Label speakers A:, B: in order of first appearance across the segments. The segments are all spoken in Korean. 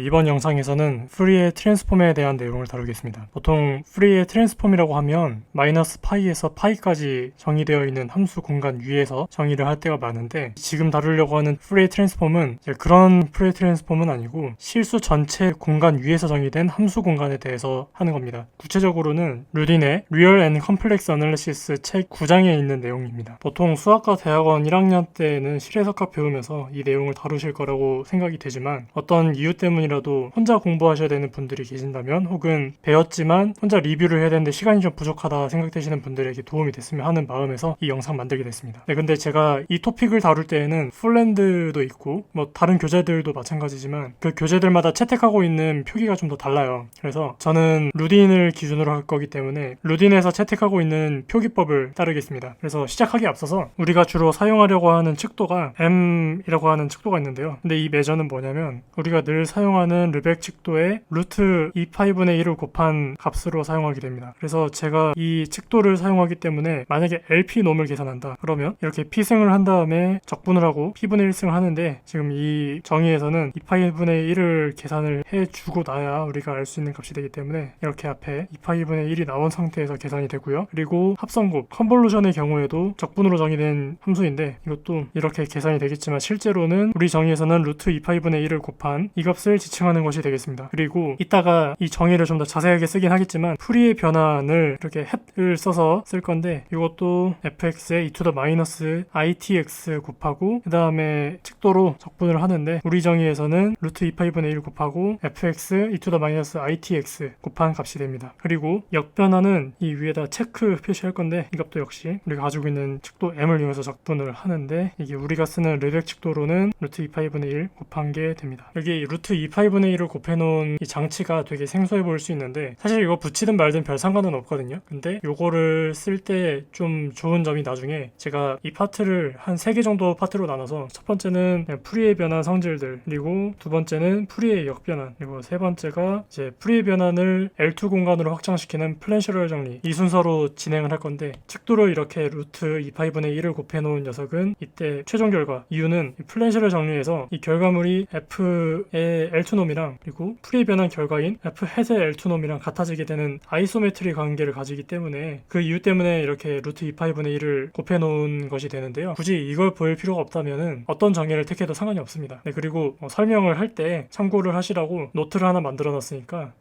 A: 이번 영상에서는 프리의 트랜스폼에 대한 내용을 다루겠습니다. 보통 프리의 트랜스폼이라고 하면 마이너스 파이에서 파이까지 정의되어 있는 함수 공간 위에서 정의를 할 때가 많은데, 지금 다루려고 하는 프리의 트랜스폼은 그런 프리의 트랜스폼은 아니고 실수 전체 공간 위에서 정의된 함수 공간에 대해서 하는 겁니다. 구체적으로는 루딘의 Real and Complex Analysis 책 9장에 있는 내용입니다. 보통 수학과 대학원 1학년 때는 실해석학 배우면서 이 내용을 다루실 거라고 생각이 되지만, 어떤 이유 때문이라도 혼자 공부하셔야 되는 분들이 계신다면, 혹은 배웠지만 혼자 리뷰를 해야 되는데 시간이 좀 부족하다 생각되시는 분들에게 도움이 됐으면 하는 마음에서 이 영상 만들게 됐습니다. 근데 제가 이 토픽을 다룰 때에는 풀랜드도 있고 다른 교재들도 마찬가지지만 그 교재들마다 채택하고 있는 표기가 좀 더 달라요. 그래서 저는 루딘을 기준으로 할 거기 때문에 루딘에서 채택하고 있는 표기법을 따르겠습니다. 그래서 시작하기에 앞서서 우리가 주로 사용하려고 하는 칙도가 M이라고 하는 칙도가 있는데요. 근데 이 메저는 뭐냐면 우리가 늘 사용하는 르벡 칙도의 루트 2파이분의 1을 곱한 값으로 사용하게 됩니다. 그래서 제가 이 칙도를 사용하기 때문에 만약에 LP놈을 계산한다 그러면 이렇게 P승을 한 다음에 적분을 하고 P분의 1승을 하는데, 지금 이 정의에서는 2파이분의 1을 계산을 해주고 나야 우리가 알 수 있는 값이 되기 때문에 이렇게 앞에 2파이분의 1이 나온 상태에서 계산이 되고요. 그리고 합성곱, 컨볼루션의 경우에도 적분으로 정의된 함수인데 이것도 이렇게 계산이 되겠지만 실제로는 우리 정의에서는 루트 2파이분의 1을 곱한 이 값을 지칭하는 것이 되겠습니다. 그리고 이따가 이 정의를 좀 더 자세하게 쓰긴 하겠지만 프리의 변환을 이렇게 햇을 써서 쓸 건데, 이것도 fx에 e to the minus itx 곱하고 그 다음에 칙도로 적분을 하는데, 우리 정의에서는 루트 2파이분의 1 곱하고 fx e to the minus itx 곱한 값이 됩니다. 그리고 역변화는 이 위에다 체크 표시할 건데, 이 값도 역시 우리가 가지고 있는 칙도 m을 이용해서 적분을 하는데, 이게 우리가 쓰는 르벡 칙도로는 루트 2파이분의 1 곱한 게 됩니다. 여기 루트 2파이분의 1을 곱해놓은 이 장치가 되게 생소해 보일 수 있는데 사실 이거 붙이든 말든 별 상관은 없거든요. 근데 요거를 쓸 때 좀 좋은 점이, 나중에 제가 이 파트를 한 3개 정도 파트로 나눠서 첫 번째는 프리의 변환 성질들, 그리고 두 번째는 프리의 역변환, 그리고 세 번째가 이제 프리의 변환을 L2 공간으로 확장시키는 플랜셔럴 정리, 이 순서로 진행을 할 건데, 칙도를 이렇게 루트 2파이분의 1을 곱해놓은 녀석은 이때 최종 결과, 이유는 이 플랜셔럴 정리에서 이 결과물이 F의 L2놈이랑 그리고 프리의 변환 결과인 F 햇의 L2놈이랑 같아지게 되는 아이소메트리 관계를 가지기 때문에, 그 이유 때문에 이렇게 루트 2파이분의 1을 곱해놓은 것이 되는데요. 굳이 이걸 보일 필요가 없다면은 어떤 정의를 택해도 상관이 없습니다. 그리고 설명을 할 때 참고를 하시라고 노트를 하나 만들어 놨으니까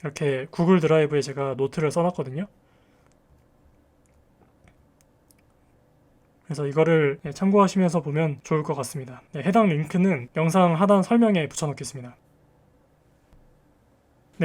A: 이렇게 구글 드라이브에 제가 노트를 써놨거든요. 그래서 이거를 참고하시면서 보면 좋을 것 같습니다. 해당 링크는 영상 하단 설명에 붙여놓겠습니다.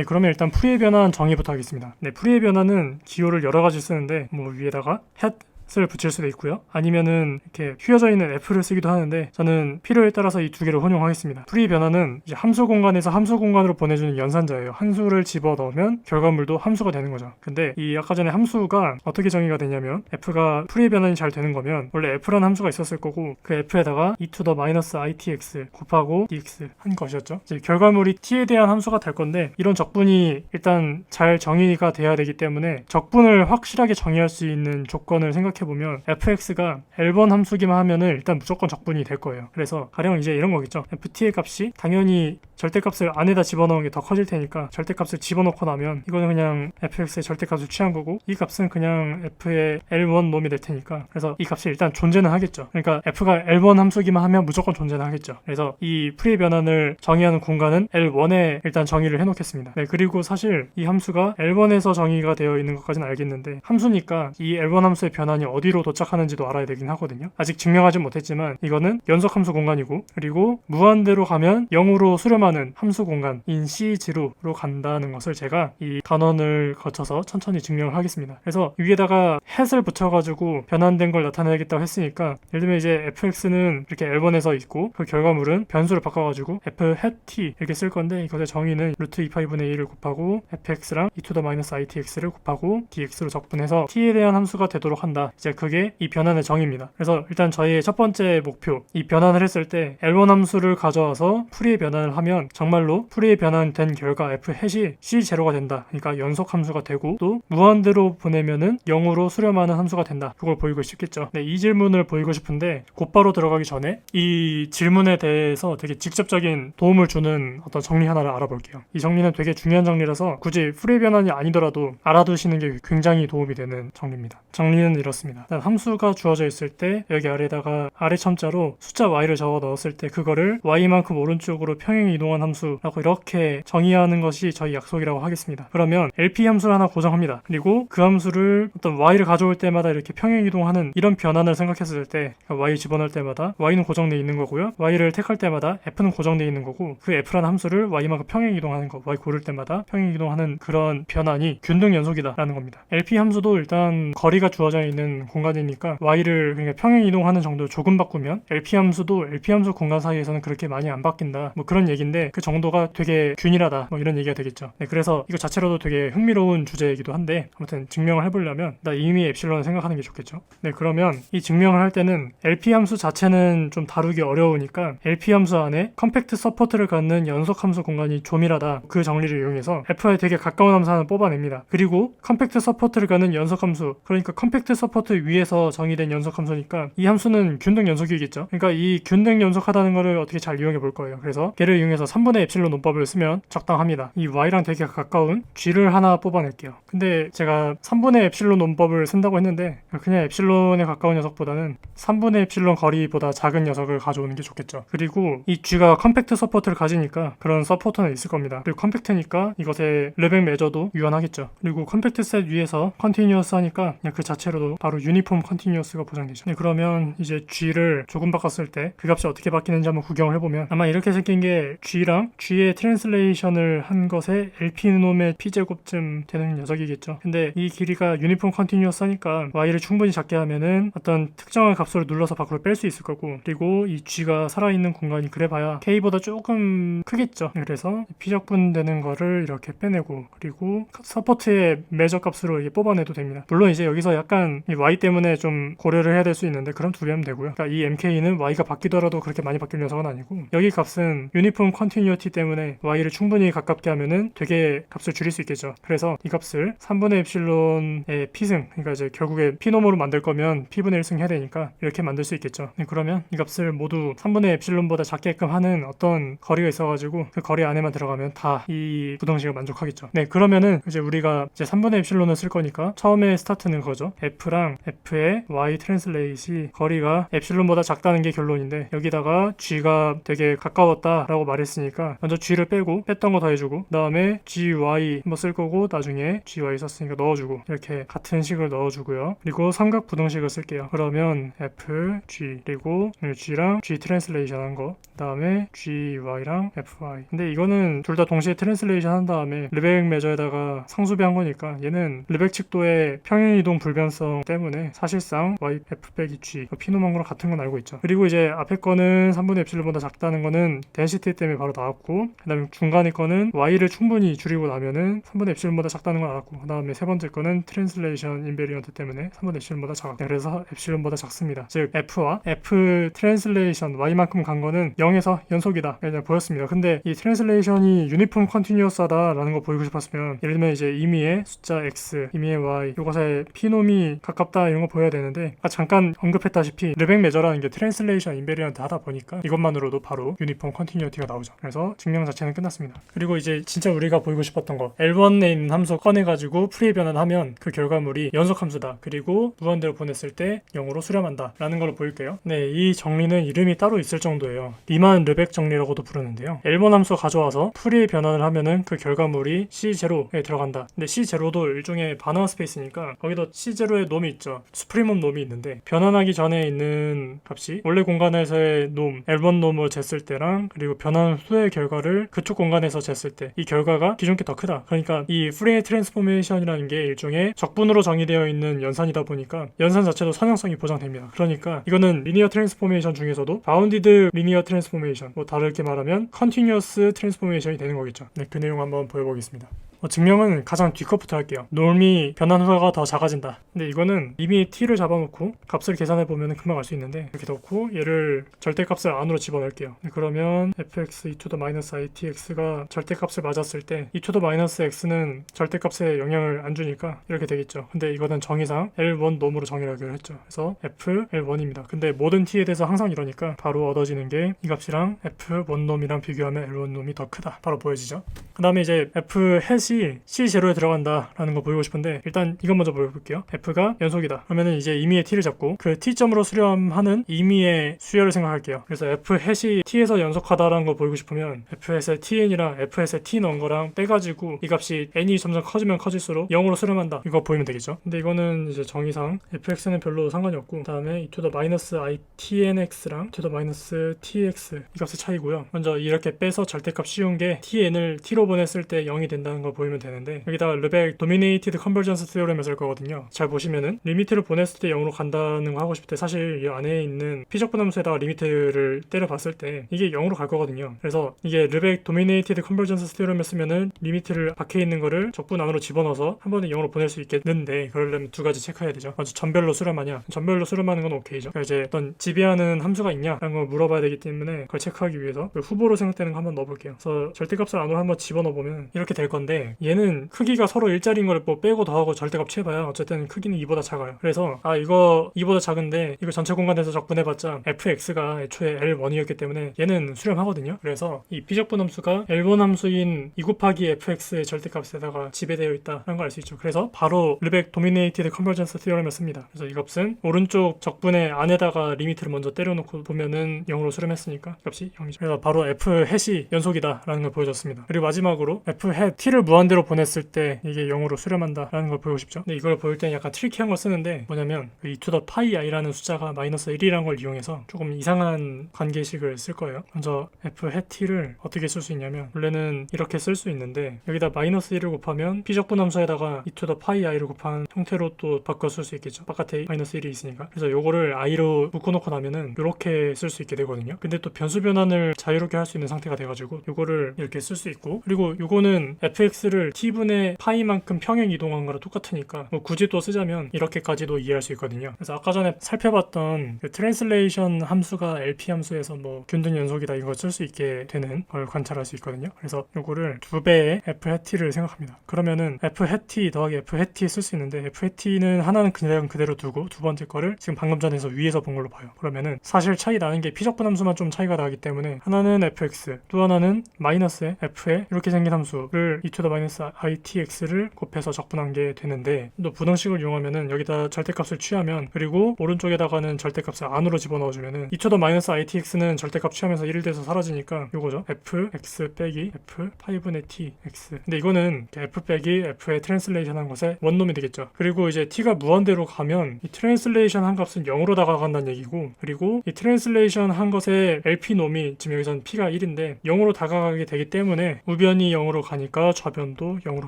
A: 그러면 일단 프리의 변환 정의부터 하겠습니다. 프리의 변환은 기호를 여러 가지 쓰는데 위에다가 햇을 붙일 수도 있고요. 아니면은 이렇게 휘어져 있는 F를 쓰기도 하는데, 저는 필요에 따라서 이 두 개를 혼용하겠습니다. 프리의 변환은 이제 함수 공간에서 함수 공간으로 보내주는 연산자예요. 함수를 집어넣으면 결과물도 함수가 되는 거죠. 근데 이 아까 전에 함수가 어떻게 정의가 되냐면, F가 프리의 변환이 잘 되는 거면 원래 F라는 함수가 있었을 거고, 그 F에다가 e to the minus itx 곱하고 dx 한 것이었죠. 이제 결과물이 t에 대한 함수가 될 건데, 이런 적분이 일단 잘 정의가 돼야 되기 때문에 적분을 확실하게 정의할 수 있는 조건을 생각해보면 fx가 L1 함수기만 하면은 일단 무조건 적분이 될 거예요. 그래서 가령 이제 이런 거겠죠. ft의 값이 당연히 절대값을 안에다 집어넣은 게 더 커질 테니까 절대값을 집어넣고 나면 이거는 그냥 fx의 절대값을 취한 거고, 이 값은 그냥 f의 L1 놈이 될 테니까, 그래서 이 값이 일단 존재는 하겠죠. 그러니까 f가 L1 함수기만 하면 무조건 존재는 하겠죠. 그래서 이 프리의 변환을 정의하는 공간은 L1에 일단 정의를 해놓겠습니다. 그리고 사실 이 함수가 L1에서 정의가 되어 있는 것까지는 알겠는데, 함수니까 이 L1 함수의 변환이 어디로 도착하는지도 알아야 되긴 하거든요. 아직 증명하진 못했지만 이거는 연속함수 공간이고, 그리고 무한대로 가면 0으로 수렴하는 함수 공간인 C0로 간다는 것을 제가 이 단원을 거쳐서 천천히 증명을 하겠습니다. 그래서 위에다가 햇을 붙여가지고 변환된 걸 나타내야겠다고 했으니까, 예를 들면 이제 fx는 이렇게 L1에서 있고, 그 결과물은 변수를 바꿔가지고 f 햇 t 이렇게 쓸 건데, 이것의 정의는 루트 2파이분의 1을 곱하고 fx랑 e to the minus itx를 곱하고 dx로 적분해서 t에 대한 함수가 되도록 한다. 이제 그게 이 변환의 정의입니다. 그래서 일단 저희의 첫 번째 목표, 이 변환을 했을 때 L1 함수를 가져와서 프리의 변환을 하면 보면 정말로 프리에 변환된 결과 f 햇이 c0가 된다. 그러니까 연속 함수가 되고 또 무한대로 보내면은 0으로 수렴하는 함수가 된다. 그걸 보이고 싶겠죠. 네, 이 질문을 보이고 싶은데 곧바로 들어가기 전에 이 질문에 대해서 되게 직접적인 도움을 주는 어떤 정리 하나를 알아볼게요. 이 정리는 되게 중요한 정리라서 굳이 프리에 변환이 아니더라도 알아두시는 게 굉장히 도움이 되는 정리입니다. 정리는 이렇습니다. 일단 함수가 주어져 있을 때 여기 아래다가 아래 첨자로 숫자 y를 적어 넣었을 때 그거를 y만큼 오른쪽으로 평행 이동한 함수라고 이렇게 정의하는 것이 저희 약속이라고 하겠습니다. 그러면 LP 함수를 하나 고정합니다. 그리고 그 함수를 어떤 y를 가져올 때마다 이렇게 평행 이동하는 이런 변환을 생각했을 때 그러니까 y 집어넣을 때마다 y는 고정되어 있는 거고요. y를 택할 때마다 f는 고정되어 있는 거고 그 f라는 함수를 y만큼 평행 이동하는 거 y 고를 때마다 평행 이동하는 그런 변환이 균등 연속이다 라는 겁니다. LP 함수도 일단 거리가 주어져 있는 공간이니까 y를 그러니까 평행 이동하는 정도 조금 바꾸면 LP 함수도 LP 함수 공간 사이에서는 그렇게 많이 안 바뀐다 뭐 그런 얘기인데 그 정도가 되게 균일하다 뭐 이런 얘기가 되겠죠. 네, 그래서 이거 자체로도 되게 흥미로운 주제이기도 한데 아무튼 증명을 해보려면 나 이미 엡실론을 생각하는 게 좋겠죠. 네, 그러면 이 증명을 할 때는 LP 함수 자체는 좀 다루기 어려우니까 LP 함수 안에 컴팩트 서포트를 갖는 연속 함수 공간이 조밀하다 그 정리를 이용해서 F에 되게 가까운 함수 하나 뽑아냅니다. 그리고 컴팩트 서포트를 갖는 연속 함수 그러니까 컴팩트 서포트 위에서 정의된 연속 함수니까 이 함수는 균등 연속이겠죠. 그러니까 이 균등 연속하다는 거를 어떻게 잘 이용해 볼 거예요. 그래서 걔를 이용해서 3분의 엡실론 논법을 쓰면 적당합니다. 이 y랑 되게 가까운 g를 하나 뽑아낼게요. 근데 제가 3분의 엡실론 논법을 쓴다고 했는데 그냥 엡실론에 가까운 녀석보다는 3분의 엡실론 거리보다 작은 녀석을 가져오는 게 좋겠죠. 그리고 이 g가 컴팩트 서포트를 가지니까 그런 서포터는 있을 겁니다. 그리고 컴팩트니까 이것의 레벨 매저도 유연하겠죠. 그리고 컴팩트 셋 위에서 컨티뉴어스 하니까 그냥 그 자체로도 바로 유니폼 컨티뉴어스가 보장되죠. 네, 그러면 이제 g를 조금 바꿨을 때 그 값이 어떻게 바뀌는지 한번 구경을 해보면 아마 이렇게 생긴 게 g랑 g의 트랜슬레이션을 한 것에 LP놈의 p제곱쯤 되는 녀석이겠죠. 근데 이 길이가 유니폼 컨티뉴어스 하니까 y를 충분히 작게 하면은 어떤 특정한 값으로 눌러서 밖으로 뺄 수 있을 거고 그리고 이 g가 살아있는 공간이 그래봐야 k보다 조금 크겠죠. 그래서 p적분되는 거를 이렇게 빼내고 그리고 서포트의 매저 값으로 이게 뽑아내도 됩니다. 물론 이제 여기서 약간 이 y 때문에 좀 고려를 해야 될 수 있는데 그럼 두려면 되고요. 그러니까 이 mk는 y가 바뀌더라도 그렇게 많이 바뀔 녀석은 아니고 여기 값은 유니폼 컨티뉴어티 때문에 y를 충분히 가깝게 하면은 되게 값을 줄일 수 있겠죠. 그래서 이 값을 3분의 엡실론의 p승 그러니까 이제 결국에 p놈으로 만들 거면 p분의 1승 해야 되니까 이렇게 만들 수 있겠죠. 그러면 이 값을 모두 3분의 엡실론보다 작게끔 하는 어떤 거리가 있어가지고 그 거리 안에만 들어가면 다 이 부등식을 만족하겠죠. 네, 그러면은 이제 우리가 이제 3분의 엡실론을 쓸 거니까 처음에 스타트는 그거죠. f랑 f의 y 트랜슬레이시 거리가 엡실론보다 작다는 게 결론인데 여기다가 g가 되게 가까웠다라고 말했으니까 먼저 g를 빼고 뺐던 거 더해주고 그 다음에 gy 한번 쓸 거고 나중에 gy 썼으니까 넣어주고 이렇게 같은 식을 넣어주고요. 그리고 삼각 부등식을 쓸게요. 그러면 f, g 그리고 g랑 g 트랜슬레이션 한 거 그 다음에 gy랑 fy 근데 이거는 둘 다 동시에 트랜슬레이션 한 다음에 르벡 매저에다가 상수배한 거니까 얘는 르벡 칙도의 평행이동 불변성 때문에 사실상 y f 빼기 g 피노만 거랑 같은 건 알고 있죠. 그리고 이제 앞에 거는 3분의 엡실론보다 작다는 거는 덴시티 때문에 바로 나왔고 그 다음에 중간에 거는 y를 충분히 줄이고 나면은 3분의 엡실론보다 작다는 걸 알았고 그 다음에 세 번째 거는 트랜슬레이션 인베리언트 때문에 3분의 엡실론보다 작았다. 그래서 엡실론보다 작습니다. 즉 f와 f 트랜슬레이션 y만큼 간 거는 0에서 연속이다 그냥 보였습니다. 근데 이 트랜슬레이션이 유니폼 컨티뉴어스하다 라는 거 보이고 싶었으면 예를 들면 이제 임의의 숫자 x, 임의의 y 이것에 p놈이 가깝다 이런 거 보여야 되는데 잠깐 언급했다시피 르벡 매저라는 게 트랜슬레이션 인베리언트 하다 보니까 이것만으로도 바로 유니폼 컨티뉴어티가 나오죠. 그래서 증명 자체는 끝났습니다. 그리고 이제 진짜 우리가 보이고 싶었던 거 L1에 있는 함수 꺼내가지고 프리에 변환하면 그 결과물이 연속 함수다. 그리고 무한대로 보냈을 때 0으로 수렴한다 라는 걸로 보일게요. 네, 이 정리는 이름이 따로 있을 정도예요. 리만 르벡 정리라고도 부르는데요. L1 함수 가져와서 프리에 변환을 하면은 그 결과물이 C0에 들어간다. 근데 C0도 일종의 바나나 스페이스니까 거기도 C0의 놈이 있죠. 수프리멈 놈이 있는데 변환하기 전에 있는 값이 원래 공간에서의 놈 L1 놈을 쟀을 때랑 그리고 변환 후의 결과를 그쪽 공간에서 쟀을 때 이 결과가 기존 게 더 크다. 그러니까 이 프리에 트랜스포메이션이라는 게 일종의 적분으로 정의되어 있는 연산이다 보니까 연산 자체도 선형성이 보장됩니다. 그러니까 이거는 리니어 트랜스포메이션 중에서도 바운디드 리니어 트랜스포메이션 뭐 다르게 말하면 컨티뉴어스 트랜스포메이션이 되는 거겠죠. 네, 그 내용 한번 보여보겠습니다. 증명은 가장 뒤컷부터 할게요. 놈이 변한 후가 더 작아진다. 근데 이거는 이미 t를 잡아놓고 값을 계산해보면 금방 알 수 있는데, 이렇게 넣고 얘를 절대값을 안으로 집어넣을게요. 그러면 fx e to the minus itx가 절대값을 맞았을 때 e to the minus x는 절대값에 영향을 안 주니까 이렇게 되겠죠. 근데 이거는 정의상 L1 놈으로 정의하기로 했죠. 그래서 f(L1)입니다. 근데 모든 t에 대해서 항상 이러니까 바로 얻어지는 게 이 값이랑 f1 놈이랑 비교하면 L1 놈이 더 크다. 바로 보여지죠. 그 다음에 이제 f 햇이 C0에 들어간다 라는 거 보이고 싶은데, 일단 이것 먼저 보여볼게요. f가 연속이다. 그러면은 이제 임의의 t를 잡고 그 t점으로 수렴하는 임의의 수열을 생각할게요. 그래서 f 햇이 t에서 연속하다라는 거 보이고 싶으면 f 햇에 tn이랑 f 햇에 t 넣은 거랑 빼가지고 이 값이 n이 점점 커지면 커질수록 0으로 수렴한다. 이거 보이면 되겠죠. 근데 이거는 이제 정의상 fx는 별로 상관이 없고, 그 다음에 e to the minus itnx랑 e to the minus tx 이 값의 차이고요. 먼저 이렇게 빼서 절대값 씌운 게 tn을 t로 보냈을 때 0이 된다는 걸 보이면 되는데, 여기다가 르벡 도미네이티드 컨버전스 테오렘을 쓸 거거든요. 잘 보시면은 리미트를 보냈을 때 0으로 간다는 거 하고 싶을 때 사실 이 안에 있는 피적분함수에다가 리미트를 때려봤을 때 이게 0으로 갈 거거든요. 그래서 이게 르벡 도미네이티드 컨버전스 테오렘을 쓰면은 리미트를 밖에 있는 거를 적분 안으로 집어넣어서 한 번에 0으로 보낼 수 있겠는데, 그러려면 두 가지 체크해야 되죠. 먼저 전별로 수렴하냐, 전별로 수렴하는 건 오케이죠. 그러니까 이제 어떤 지배하는 함수가 있냐라는 걸 물어봐야 되기 때문에 그걸 체크하기 위해서 후보로 생각되는 거 한번 넣어볼게요. 그래서 절대값을 안으로 한번 집어넣어보면 이렇게 될 건데, 얘는 크기가 서로 일자리인 걸 뭐 빼고 더하고 절대값 취해봐야 어쨌든 크기는 2보다 작아요. 그래서 이거 2보다 작은데 이거 전체 공간에서 적분해봤자 fx가 애초에 L1이었기 때문에 얘는 수렴하거든요. 그래서 이 비적분 함수가 L1 함수인 2 곱하기 fx의 절대값에다가 지배되어 있다는 걸 알 수 있죠. 그래서 바로 르벡 도미네이티드 컨버전스 티어렘을 씁니다. 그래서 이 값은 오른쪽 적분의 안에다가 리미트를 먼저 때려놓고 보면은 0으로 수렴했으니까 이 값이 0이죠. 그래서 바로 f 햇이 연속이다 라는 걸 보여줬습니다. 그리고 마지막으로 f 햇 t를 무한대로 보냈을 때 이게 0으로 수렴한다 라는 걸 보이고 싶죠. 근데 이걸 보일 때는 약간 트리키한 걸 쓰는데, 뭐냐면 e to the pi i라는 숫자가 마이너스 1이라는 걸 이용해서 조금 이상한 관계식을 쓸 거예요. 먼저 f 햇 t를 어떻게 쓸 수 있냐면, 원래는 이렇게 쓸 수 있는데 여기다 마이너스 1을 곱하면 피적분 함수에다가 e to the pi i를 곱한 형태로 또 바꿔 쓸 수 있겠죠. 바깥에 마이너스 1이 있으니까. 그래서 요거를 i로 묶어놓고 나면은 이렇게 쓸 수 있게 되거든요. 근데 또 변수 변환을 자유롭게 할 수 있는 상태가 돼가지고 요거를 이렇게 쓸 수 있고, 그리고 요거는 fx를 t분의 파이만큼 평행 이동한 거랑 똑같으니까 뭐 굳이 또 쓰자면 이렇게까지도 이해할 수 있거든요. 그래서 아까 전에 살펴봤던 그 트랜슬레이션 함수가 LP 함수에서 뭐 균등 연속이다 이거 쓸 수 있게 되는 걸 관찰할 수 있거든요. 그래서 요거를 2배의 f hat t를 생각합니다. 그러면은 f hat t 더하기 f hat t 쓸 수 있는데, f hat t는 하나는 그냥 그대로 두고 두 번째 거를 지금 방금 전에서 위에서 본 걸로 봐요. 그러면은 사실 차이 나는 게 피적분 함수만 좀 차이가 나기 때문에 하나는 fx, 또 하나는 마이너스의 f에 이렇게 생긴 함수를 e to the minus itx를 곱해서 적분한 게 되는데, 또 부등식을 이용하면은 여기다 절대값을 취하면, 그리고 오른쪽에다가는 절대값을 안으로 집어넣어주면은 e to the minus itx는 절대값 취하면서 1 돼서 사라지니까 요거죠. fx 빼기 f 파이분의 t x. 근데 이거는 f 빼기 f의 트랜슬레이션 한 것의 원놈이 되겠죠. 그리고 이제 t가 무한대로 가면 이 트랜슬레이션 한 값은 0으로 다가간다는 얘기고, 그리고 이 트랜슬레이션 한 것의 LP 놈이 지금 여기서는 p가 1인데 0으로 다가가게 되기 때문에 우변이 0으로 가니까 좌변도 0으로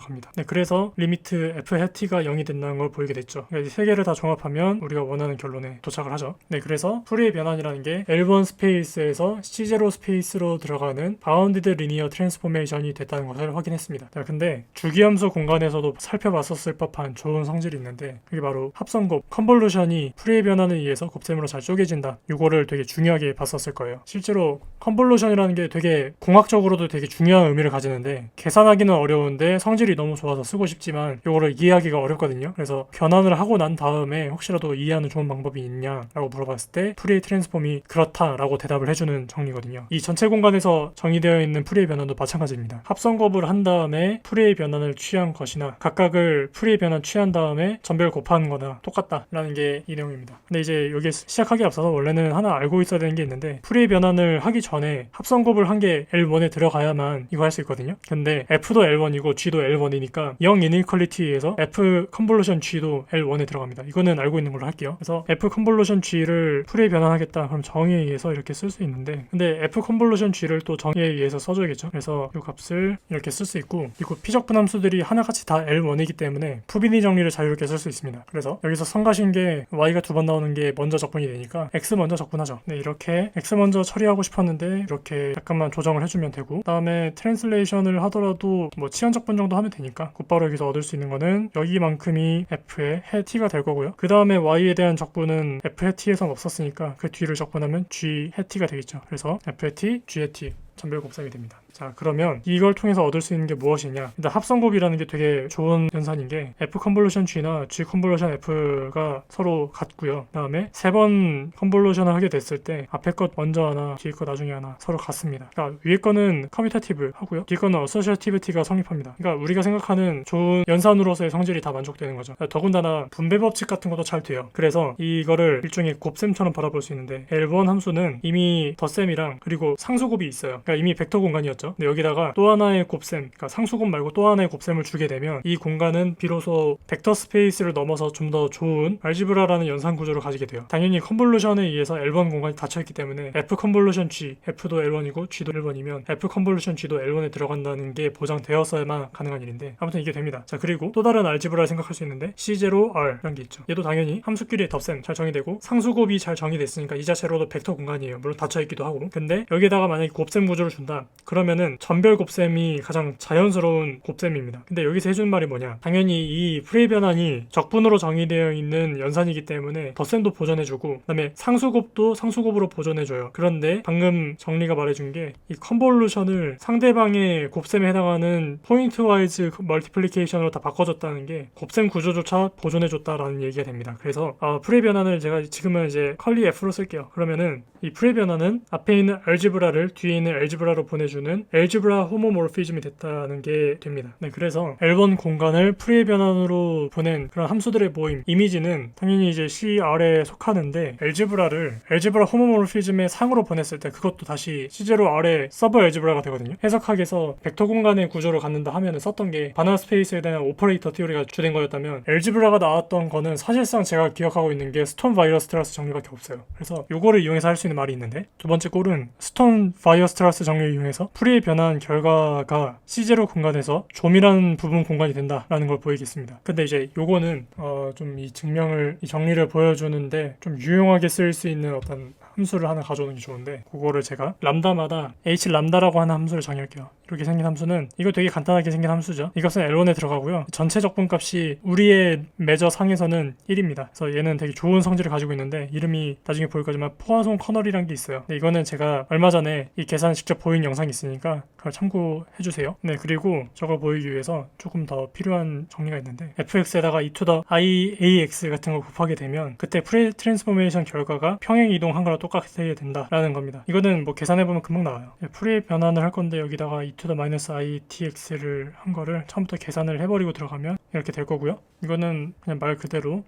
A: 갑니다. 네, 그래서 리미트 f hat t가 0이 된다는 걸 보이게 됐죠. 그러니까 이 세 개를 다 종합하면 우리가 원하는 결론에 도착을 하죠. 네, 그래서 풀이의 변환이라는 게 L1 스페이스에서 C0 스페이스로 들어가는 바운디드 리니어 트랜스포메이션이 됐다는 것을 확인했습니다. 자, 근데 주기함수 공간에서도 살펴봤었을 법한 좋은 성질이 있는데, 그게 바로 합성곱, 컨볼루션이 풀이의 변환에 의해서 곱셈으로 잘 쪼개진다. 이거를 되게 중요하게 봤었을 거예요. 실제로 컨볼루션이라는 게 되게 공학적으로도 되게 중요한 의미를 가지는데, 계산하기는 어려운데 성질이 너무 좋아서 쓰고 싶지만 이거를 이해하기가 어렵거든요. 그래서 변환을 하고 난 다음에 혹시라도 이해하는 좋은 방법이 있냐라고 물어봤을 때 풀이의 트랜스폼이 그렇다라고 대답을 해주는 정리거든요. 이 전체 공간에서 정의되어 있는 풀이의 변환도 마찬가지입니다. 합성곱을 한 다음에 풀이의 변환을 취한 것이나 각각을 풀이의 변환 취한 다음에 전별 곱하는 거나 똑같다라는 게 이 내용입니다. 근데 이제 여기 시작하기 앞서서 원래는 하나 알고 있어야 되는 게 있는데, 풀이의 변환을 하기 전에 합성곱을 한 게 L1에 들어가야만 이거 할 수 있거든요. 근데 F도 L1이고 G도 L1이니까 영 이니퀄리티에서 F 컨볼루션 G도 L1에 들어갑니다. 이거는 알고 있는 걸로 할게요. 그래서 F 컨볼루션 G를 풀이의 변환하겠다 그럼 정의에 의해서 이렇게 쓸 수 있는데, 근데 F 컨볼루션 G를 또 정의에 의해서 써줘야겠죠. 그래서 이 값을 이렇게 쓸 수 있고, 그리고 피적분 함수들이 하나같이 다 L1이기 때문에 푸비니 정리를 자유롭게 쓸 수 있습니다. 그래서 여기서 성가신 게 Y가 두 번 나오는 게 먼저 적분이 되니까 X 먼저 적분하죠. 네, 이렇게 X 먼저 처리하고 싶었는데 하는데 이렇게 약간만 조정을 해주면 되고, 그 다음에 트랜슬레이션을 하더라도 뭐 치환적분 정도 하면 되니까 곧바로 여기서 얻을 수 있는 거는 여기만큼이 f의 해 t가 될 거고요. 그 다음에 y에 대한 적분은 f의 t에선 없었으니까 그 뒤를 적분하면 g 해 t가 되겠죠. 그래서 f의 t, g의 t 전별 곱셈이 됩니다. 자, 그러면 이걸 통해서 얻을 수 있는 게 무엇이냐? 일단 합성곱이라는 게 되게 좋은 현상인 게 F 컨볼루션 G나 G 컨볼루션 F가 서로 같고요. 그 다음에 세 번 컨볼루션을 하게 됐을 때 앞에 것 먼저 하나, 뒤에 것 나중에 하나 서로 같습니다. 그러니까 위에 거는 커뮤테이티브 하고요. 뒤에 거는 어서셔티비티가 성립합니다. 그러니까 우리가 생각하는 좋은 연산으로서의 성질이 다 만족되는 거죠. 더군다나 분배 법칙 같은 것도 잘 돼요. 그래서 이거를 일종의 곱셈처럼 바라볼 수 있는데 L1 함수는 이미 덧셈이랑 그리고 상수곱이 있어요. 그러니까 이미 벡터 공간이었죠. 근데 여기다가 또 하나의 곱셈, 그러니까 상수곱 말고 또 하나의 곱셈을 주게 되면 이 공간은 비로소 벡터 스페이스를 넘어서 좀 더 좋은 알지브라라는 연산 구조를 가지게 돼요. 당연히 컨볼루션에 의해서 L1 공간이 닫혀있기 때문에 F 컨볼루션 G, F도 L1이고 G도 L1이면 F 컨볼루션 G도 L1에 들어간다는 게 보장되었어야만 가능한 일인데 아무튼 이게 됩니다. 자, 그리고 또 다른 알지브라를 생각할 수 있는데 C0R 이런 게 있죠. 얘도 당연히 함수끼리의 덧셈 잘 정의되고 상수곱이 잘 정의됐으니까 이 자체로도 벡터 공간이에요. 물론 닫혀있기도 하고. 근데 여기다가 만약에 곱셈 구조를 준다 그러면은 전별 곱셈이 가장 자연스러운 곱셈입니다. 근데 여기서 해준 말이 뭐냐, 당연히 이 프레이 변환이 적분으로 정의되어 있는 연산이기 때문에 덧셈도 보존해주고 그 다음에 상수곱도 상수곱으로 보존해줘요. 그런데 방금 정리가 말해준 게 이 컨볼루션을 상대방의 곱셈에 해당하는 포인트 와이즈 멀티플리케이션으로 다 바꿔줬다는 게 곱셈 구조조차 보존해줬다라는 얘기가 됩니다. 그래서 프레이 변환을 제가 지금은 이제 컬리 F로 쓸게요. 그러면은 이 프레이 변환은 앞에 있는 알지브라를 뒤에 있는 알지브라로 보내주는 알지브라 호모모르피즘이 됐다는 게 됩니다. 네, 그래서 L1 공간을 프레이 변환으로 보낸 그런 함수들의 모임, 이미지는 당연히 이제 CR에 속하는데 알지브라 호모모르피즘의 상으로 보냈을 때 그것도 다시 C0R의 서브 알지브라가 되거든요. 해석학에서 벡터 공간의 구조를 갖는다 하면 썼던 게 바나 스페이스에 대한 오퍼레이터 티오리가 주된 거였다면 알지브라가 나왔던 거는 사실상 제가 기억하고 있는 게 스톤 바이어스트라스 정리밖에 없어요. 그래서 요거를 이용해서 할 수 있는 말이 있는데, 두 번째 꼴은 스톤 바이어스트라스 정리를 이용해서 프리에 변한 결과가 C0 공간에서 좀이라는 부분 공간이 된다라는 걸 보이겠습니다. 근데 이제 요거는 좀 이 정리를 보여주는데 좀 유용하게 쓸 수 있는 어떤 함수를 하나 가져오는 게 좋은데, 그거를 제가 람다마다 h 람다라고 하는 함수를 정의할게요. 이렇게 생긴 함수는 이거 되게 간단하게 생긴 함수죠. 이것은 L1에 들어가고요. 전체 적분값이 우리의 매저 상에서는 1입니다. 그래서 얘는 되게 좋은 성질을 가지고 있는데 이름이 나중에 보일 거지만 포화송 커널이라는 게 있어요. 근데 이거는 제가 얼마 전에 이 계산 직접 보인 영상이 있으니까 그걸 참고해주세요. 네, 그리고 저걸 보이기 위해서 조금 더 필요한 정리가 있는데, fx에다가 e to the iax 같은 걸 곱하게 되면 그때 프레 트랜스포메이션 결과가 평행 이동한 거랑 똑같게 된다라는 겁니다. 이거는 뭐 계산해보면 금방 나와요. 프레 변환을 할 건데 여기다가 e to the minus itx를 한 거를 처음부터 계산을 해버리고 들어가면 이렇게 될 거고요. 이거는 그냥 말 그대로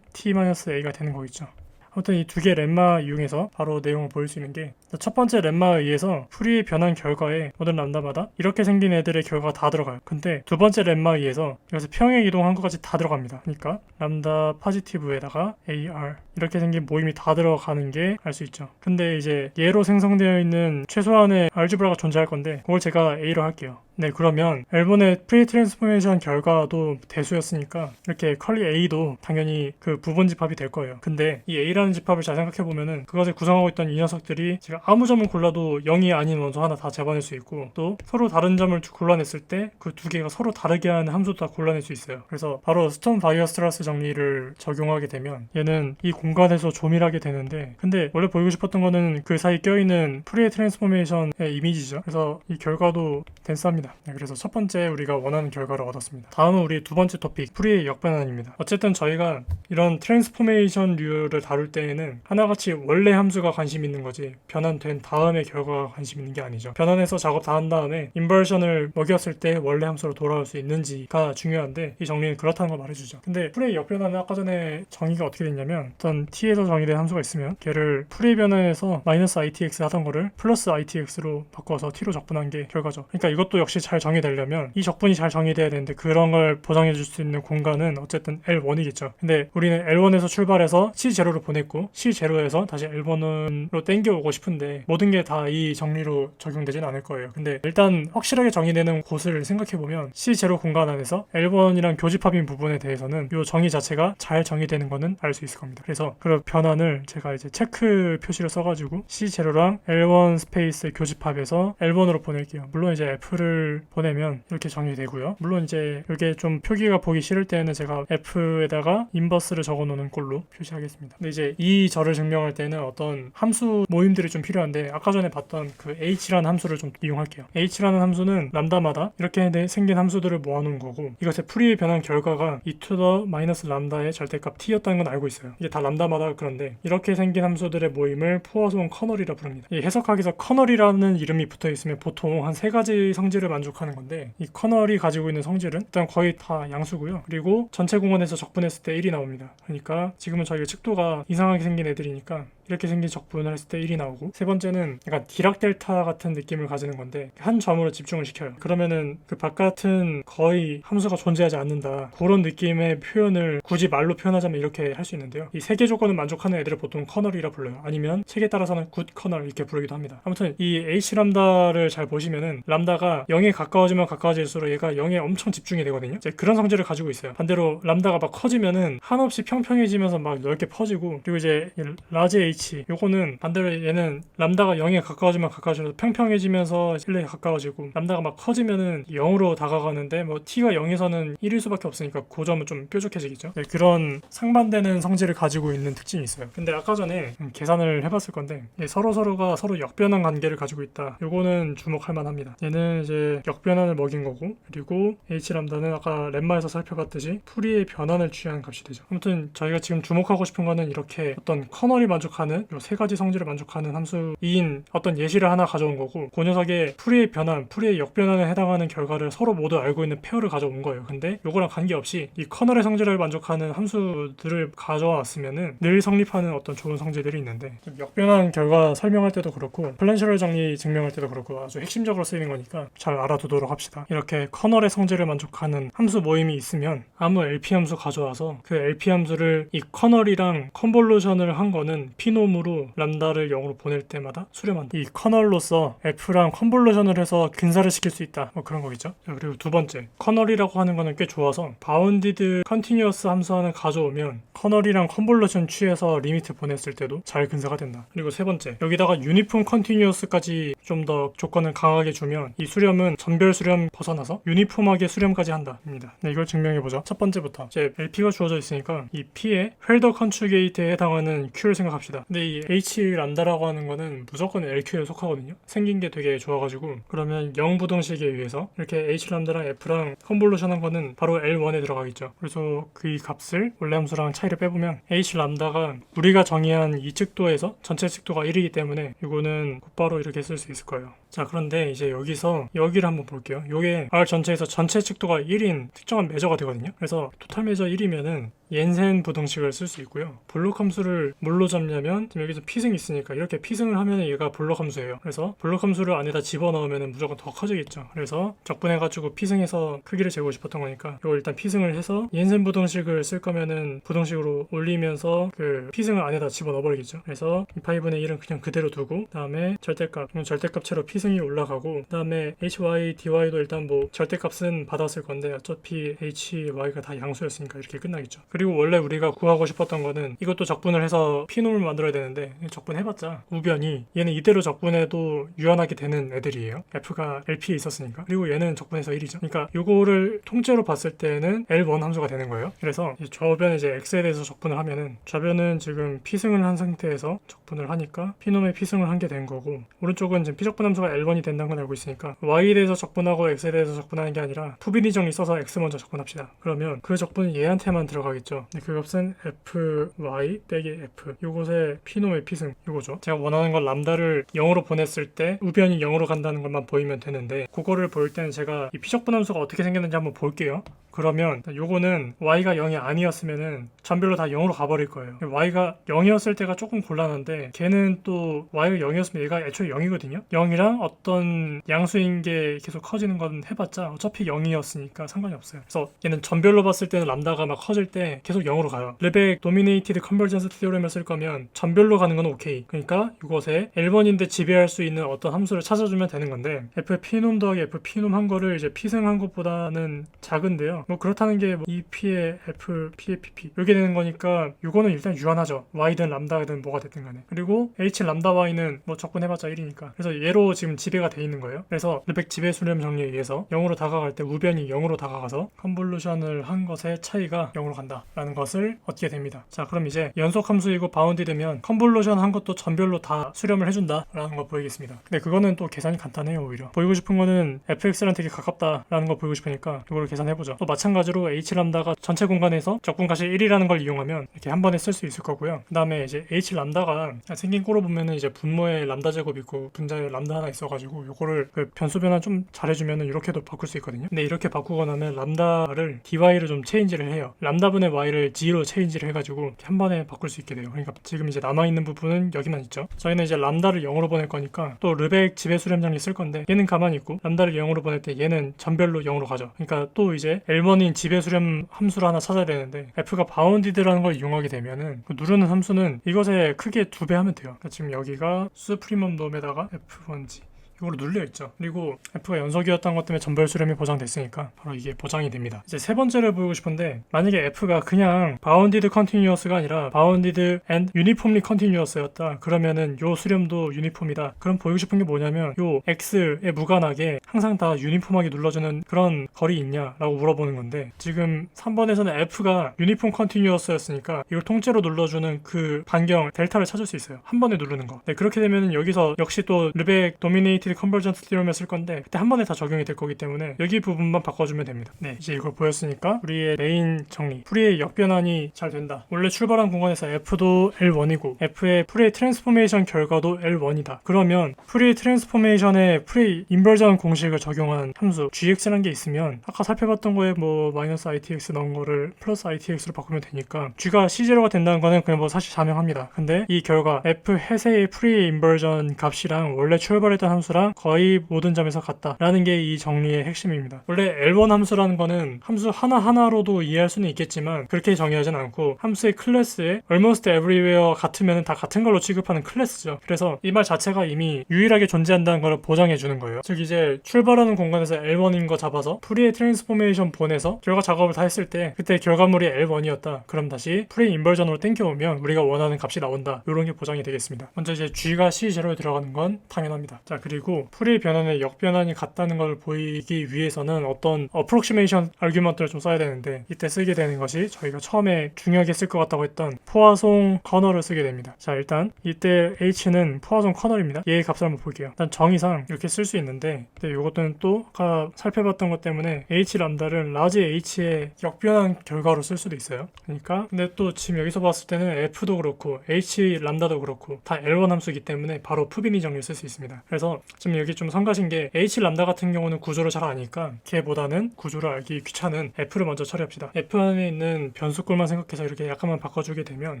A: t-a가 되는 거겠죠. 아무튼 이 두 개 렘마 이용해서 바로 내용을 보일 수 있는 게, 첫 번째 렘마에 의해서 풀이 변한 결과에 모든 람다마다 이렇게 생긴 애들의 결과가 다 들어가요. 근데 두 번째 렘마에 의해서 여기서 평행 이동한 것까지 다 들어갑니다. 그러니까 람다 파지티브에다가 AR 이렇게 생긴 모임이 다 들어가는 게 알 수 있죠. 근데 이제 얘로 생성되어 있는 최소한의 알지브라가 존재할 건데 그걸 제가 A로 할게요. 네, 그러면 L1의 프리 트랜스포메이션 결과도 대수였으니까 이렇게 컬리 A도 당연히 그 부분 집합이 될 거예요. 근데 이 A라는 집합을 잘 생각해보면은 그것을 구성하고 있던 이 녀석들이 제가 아무 점을 골라도 0이 아닌 원소 하나 다 잡아낼 수 있고, 또 서로 다른 점을 골라냈을 때 그 두 개가 서로 다르게 하는 함수도 다 골라낼 수 있어요. 그래서 바로 스톤 바이어스트라스 정리를 적용하게 되면 얘는 이 공간에서 조밀하게 되는데, 근데 원래 보이고 싶었던 거는 그 사이 껴있는 프리 트랜스포메이션의 이미지죠. 그래서 이 결과도 댄스합니다. 네, 그래서 첫 번째 우리가 원하는 결과를 얻었습니다. 다음은 우리 두 번째 토픽, 프리의 역변환입니다. 어쨌든 저희가 이런 트랜스포메이션류를 다룰 때에는 하나같이 원래 함수가 관심 있는 거지 변환된 다음의 결과가 관심 있는 게 아니죠. 변환해서 작업 다 한 다음에 인버션을 먹였을 때 원래 함수로 돌아올 수 있는지가 중요한데, 이 정리는 그렇다는 걸 말해주죠. 근데 프리의 역변환은 아까 전에 정의가 어떻게 됐냐면, 어떤 t에서 정의된 함수가 있으면 걔를 프리 변환해서 마이너스 itx 하던 거를 플러스 itx로 바꿔서 t로 적분한 게 결과죠. 그러니까 이것도 역시 역시 잘 정의되려면 이 적분이 잘 정의돼야 되는데 그런 걸 보장해 줄 수 있는 공간은 어쨌든 L1이겠죠. 근데 우리는 L1에서 출발해서 C0로 보냈고 C0에서 다시 L1으로 땡겨오고 싶은데 모든 게 다 이 정리로 적용되진 않을 거예요. 근데 일단 확실하게 정의되는 곳을 생각해보면 C0 공간 안에서 L1이랑 교집합인 부분에 대해서는 이 정의 자체가 잘 정의되는 거는 알 수 있을 겁니다. 그래서 그 변환을 제가 이제 체크 표시를 써가지고 C0랑 L1 스페이스 교집합에서 L1으로 보낼게요. 물론 이제 F를 보내면 이렇게 정의되고요. 물론 이제 이게 좀 표기가 보기 싫을 때는 제가 F에다가 인버스를 적어놓는 꼴로 표시하겠습니다. 근데 이제 이 절을 증명할 때는 어떤 함수 모임들이 좀 필요한데 아까 전에 봤던 그 H라는 함수를 좀 이용할게요. H라는 함수는 람다마다 이렇게 생긴 함수들을 모아놓은 거고 이것의 풀이의 변한 결과가 e to the 마이너스 람다의 절대값 t였다는 건 알고 있어요. 이게 다 람다마다 그런데 이렇게 생긴 함수들의 모임을 푸어서 온 커널이라 부릅니다. 이 해석하기에서 커널이라는 이름이 붙어있으면 보통 한 세 가지 성질을 만족하는 건데 이 커널이 가지고 있는 성질은 일단 거의 다 양수고요. 그리고 전체 공원에서 적분했을 때 1이 나옵니다. 그러니까 지금은 저희가 측도가 이상하게 생긴 애들이니까 이렇게 생긴 적분을 했을 때 1이 나오고 세 번째는 약간 디락 델타 같은 느낌을 가지는 건데 한 점으로 집중을 시켜요. 그러면은 그 바깥은 거의 함수가 존재하지 않는다. 그런 느낌의 표현을 굳이 말로 표현하자면 이렇게 할 수 있는데요. 이 세 개 조건을 만족하는 애들을 보통 커널이라 불러요. 아니면 책에 따라서는 굿 커널 이렇게 부르기도 합니다. 아무튼 이 H 람다를 잘 보시면은 람다가 0에 가까워지면 가까워질수록 얘가 0에 엄청 집중이 되거든요. 이제 그런 성질을 가지고 있어요. 반대로 람다가 막 커지면은 한없이 평평해지면서 막 넓게 퍼지고 그리고 이제 라지 H 요거는 반대로 얘는 람다가 0에 가까워지면 가까워지면서 평평해지면서 1에 가까워지고 람다가 막 커지면은 0으로 다가가는데 뭐 t가 0에서는 1일 수밖에 없으니까 그 점은 좀 뾰족해지겠죠. 네, 그런 상반되는 성질을 가지고 있는 특징이 있어요. 근데 아까 전에 계산을 해봤을 건데 서로가 서로 역변환 관계를 가지고 있다. 요거는 주목할 만합니다. 얘는 이제 역변환을 먹인 거고 그리고 H람다는 아까 렘마에서 살펴봤듯이 풀이의 변환을 취한 값이 되죠. 아무튼 저희가 지금 주목하고 싶은 거는 이렇게 어떤 커널이 만족하는 요 세 가지 성질을 만족하는 함수인 어떤 예시를 하나 가져온 거고 그 녀석의 풀이의 변환, 풀이의 역변환에 해당하는 결과를 서로 모두 알고 있는 페어를 가져온 거예요. 근데 요거랑 관계없이 이 커널의 성질을 만족하는 함수들을 가져왔으면은 늘 성립하는 어떤 좋은 성질들이 있는데 역변환 결과 설명할 때도 그렇고 플랜셔럴 정리 증명할 때도 그렇고 아주 핵심적으로 쓰이는 거니까 잘 알아두도록 합시다. 이렇게 커널의 성질을 만족하는 함수 모임이 있으면 아무 LP 함수 가져와서 그 LP 함수를 이 커널이랑 컨볼루션을 한 거는 피놈으로 람다를 0으로 보낼 때마다 수렴한다. 이 커널로서 F랑 컨볼루션을 해서 근사를 시킬 수 있다. 뭐 그런 거겠죠. 그리고 두 번째, 커널이라고 하는 거는 꽤 좋아서 바운디드 컨티뉴어스 함수 하나 가져오면 커널이랑 컨볼루션 취해서 리미트 보냈을 때도 잘 근사가 된다. 그리고 세 번째, 여기다가 유니폼 컨티뉴어스까지 좀 더 조건을 강하게 주면 이 수렴은 전별 수렴 벗어나서 유니폼하게 수렴까지 한다입니다. 네, 이걸 증명해보죠. 첫 번째부터 이제 LP가 주어져 있으니까 이 P의 헬더 컨추게이트에 해당하는 Q를 생각합시다. 근데 이 H 람다라고 하는 거는 무조건 LQ에 속하거든요. 생긴 게 되게 좋아가지고 그러면 0 부등식에 의해서 이렇게 H 람다랑 F랑 컨볼루션 한 거는 바로 L1에 들어가겠죠. 그래서 그 값을 원래 함수랑 차이를 빼보면 H 람다가 우리가 정의한 이 측도에서 전체 측도가 1이기 때문에 이거는 곧바로 이렇게 쓸 수 있을 거예요. 자, 그런데 이제 여기서 여기를 한번 볼게요. 요게 R 전체에서 전체 측도가 1인 특정한 매저가 되거든요. 그래서 토탈 매저 1이면은 옌센 부등식을 쓸 수 있고요. 블록 함수를 뭘로 잡냐면 지금 여기서 피승이 있으니까 이렇게 피승을 하면 얘가 블록 함수예요. 그래서 블록 함수를 안에다 집어넣으면 무조건 더 커지겠죠. 그래서 적분해가지고 피승해서 크기를 재고 싶었던 거니까 이거 일단 피승을 해서 옌센 부등식을 쓸 거면은 부등식으로 올리면서 그 피승을 안에다 집어넣어버리겠죠. 그래서 2파이분의 1은 그냥 그대로 두고 그 다음에 절대값, 절대값체로 피승이 올라가고 그 다음에 hy, dy도 일단 뭐 절대값은 받았을 건데 어차피 hy가 다 양수였으니까 이렇게 끝나겠죠. 그리고 원래 우리가 구하고 싶었던 거는 이것도 적분을 해서 피놈을 만들어야 되는데 적분해봤자 우변이 얘는 이대로 적분해도 유연하게 되는 애들이에요. F가 LP에 있었으니까. 그리고 얘는 적분해서 1이죠. 그러니까 이거를 통째로 봤을 때는 L1 함수가 되는 거예요. 그래서 좌변에 이제 X에 대해서 적분을 하면은 좌변은 지금 피승을 한 상태에서 적분을 하니까 피놈의 피승을 한 게 된 거고 오른쪽은 지금 피적분 함수가 L1이 된다는 건 알고 있으니까 Y에 대해서 적분하고 X에 대해서 적분하는 게 아니라 푸비니 정리 써서 X 먼저 적분합시다. 그러면 그 적분은 얘한테만 들어가겠죠. 그 값은 fy 빼기 f 요것의 피놈의 피승 요거죠. 제가 원하는 건 람다를 0으로 보냈을 때 우변이 0으로 간다는 것만 보이면 되는데 그거를 볼 때는 제가 이 피적분 함수가 어떻게 생겼는지 한번 볼게요. 그러면 요거는 y가 0이 아니었으면은 전별로 다 0으로 가버릴 거예요. y가 0이었을 때가 조금 곤란한데 걔는 또 y가 0이었으면 얘가 애초에 0이거든요. 0이랑 어떤 양수인 게 계속 커지는 건 해봤자 어차피 0이었으니까 상관이 없어요. 그래서 얘는 전별로 봤을 때는 람다가 막 커질 때 계속 0으로 가요. 레벡 도미네이티드 컨버전스 티오렘을 쓸 거면 전별로 가는 건 오케이. 그러니까 이것에 L1인데 지배할 수 있는 어떤 함수를 찾아주면 되는 건데 F P놈 더하기 F P놈 한 거를 이제 P승한 것보다는 작은데요. 뭐 그렇다는 게 뭐 EP의 F P의 PP 이렇게 되는 거니까 이거는 일단 유한하죠. Y든 람다든 뭐가 됐든 간에. 그리고 H 람다 Y는 뭐 적분해봤자 1이니까. 그래서 얘로 지금 지배가 돼 있는 거예요. 그래서 레벡 지배 수렴 정리에 의해서 0으로 다가갈 때 우변이 0으로 다가가서 컨볼루션을 한 것의 차이가 0으로 간다라는 것을 얻게 됩니다. 자, 그럼 이제 연속 함수이고 바운드 되면 컨볼루션 한 것도 전별로 다 수렴을 해준다라는 거 보이겠습니다. 근데 그거는 또 계산이 간단해요. 오히려 보이고 싶은 거는 fx랑 되게 가깝다라는 거 보이고 싶으니까 이거를 계산해보죠. 또 마찬가지로 h 람다가 전체 공간에서 적분가시 1이라는 걸 이용하면 이렇게 한 번에 쓸 수 있을 거고요. 그 다음에 이제 h 람다가 생긴 꼴로 보면은 이제 분모에 람다 제곱 있고 분자에 람다 하나 있어가지고 요거를 그 변수 변환 좀 잘해주면은 이렇게도 바꿀 수 있거든요. 근데 이렇게 바꾸거나는 람다를 dy를 좀 체인지를 해요. 람다분의 y를 g로 체인지를 해가지고 한 번에 바꿀 수 있게 돼요. 그러니까 지금 이제 남아있는 부분은 여기만 있죠. 저희는 이제 람다를 0으로 보낼 거니까 또 르벡 지배 수렴 정리 쓸 건데 얘는 가만히 있고 람다를 0으로 보낼 때 얘는 전별로 0으로 가죠. 그러니까 또 이제 L1인 지배 수렴 함수를 하나 찾아야 되는데 f가 바운디드라는 걸 이용하게 되면은 그 누르는 함수는 이것의 크기의 2배 하면 돼요. 그러니까 지금 여기가 수프리멈 놈에다가 f1g 이걸로 눌려있죠. 그리고 F가 연속이었던 것 때문에 전별 수렴이 보장됐으니까 바로 이게 보장이 됩니다. 이제 세 번째를 보고 싶은데 만약에 F가 그냥 bounded continuous가 아니라 bounded and uniformly continuous였다. 그러면은 요 수렴도 유니폼이다. 그럼 보이고 싶은 게 뭐냐면 요 X에 무관하게 항상 다 유니폼하게 눌러주는 그런 거리 있냐라고 물어보는 건데 지금 3번에서는 F가 유니폼 컨티뉴어스였으니까 이걸 통째로 눌러주는 그 반경 델타를 찾을 수 있어요. 한 번에 누르는 거. 네, 그렇게 되면은 여기서 역시 또 르벡 도미네이티드 컨버전스 티오렘을 쓸 건데 그때 한 번에 다 적용이 될 거기 때문에 여기 부분만 바꿔주면 됩니다. 네, 이제 이걸 보였으니까 우리의 메인 정리. 프리의 역변환이 잘 된다. 원래 출발한 공간에서 F도 L1이고 F의 프리의 트랜스포메이션 결과도 L1이다. 그러면 프리의 트랜스포메이션에 프리 인버전 공식을 적용한 함수 GX라는 게 있으면 아까 살펴봤던 거에 뭐 마이너스 ITX 넣은 거를 플러스 ITX로 바꾸면 되니까 G가 C0가 된다는 거는 그냥 뭐 사실 자명합니다. 근데 이 결과 F 해세의 프리 인버전 값이랑 원래 출발했던 함수랑 거의 모든 점에서 같다라는 게 이 정리의 핵심입니다. 원래 L1 함수라는 거는 함수 하나하나로도 이해할 수는 있겠지만 그렇게 정의하진 않고 함수의 클래스에 almost everywhere 같으면 다 같은 걸로 취급하는 클래스죠. 그래서 이 말 자체가 이미 유일하게 존재한다는 걸 보장해 주는 거예요. 즉 이제 출발하는 공간에서 L1인 거 잡아서 프리의 트랜스포메이션 보내서 결과 작업을 다 했을 때 그때 결과물이 L1이었다. 그럼 다시 프리 인버전으로 땡겨오면 우리가 원하는 값이 나온다. 이런 게 보장이 되겠습니다. 먼저 이제 G가 C0에 들어가는 건 당연합니다. 자, 그리고 프리 변환의 역변환이 같다는 걸 보이기 위해서는 어떤 approximation argument를 좀 써야 되는데 이때 쓰게 되는 것이 저희가 처음에 중요하게 쓸 것 같다고 했던 포화송 커널을 쓰게 됩니다. 자, 일단 이때 H는 포화송 커널입니다. 얘의 값을 한번 볼게요. 일단 정의상 이렇게 쓸 수 있는데 근데 이것도는 또 아까 살펴봤던 것 때문에 H 람다를 라지 H의 역변환 결과로 쓸 수도 있어요. 그러니까 근데 또 지금 여기서 봤을 때는 F도 그렇고 H 람다도 그렇고 다 L1 함수이기 때문에 바로 푸비니 정리를 쓸 수 있습니다. 그래서 지금 여기 좀 성가신 게 H 람다 같은 경우는 구조를 잘 아니까 걔보다는 구조를 알기 귀찮은 F를 먼저 처리합시다. F 안에 있는 변수꼴만 생각해서 이렇게 약간만 바꿔주게 되면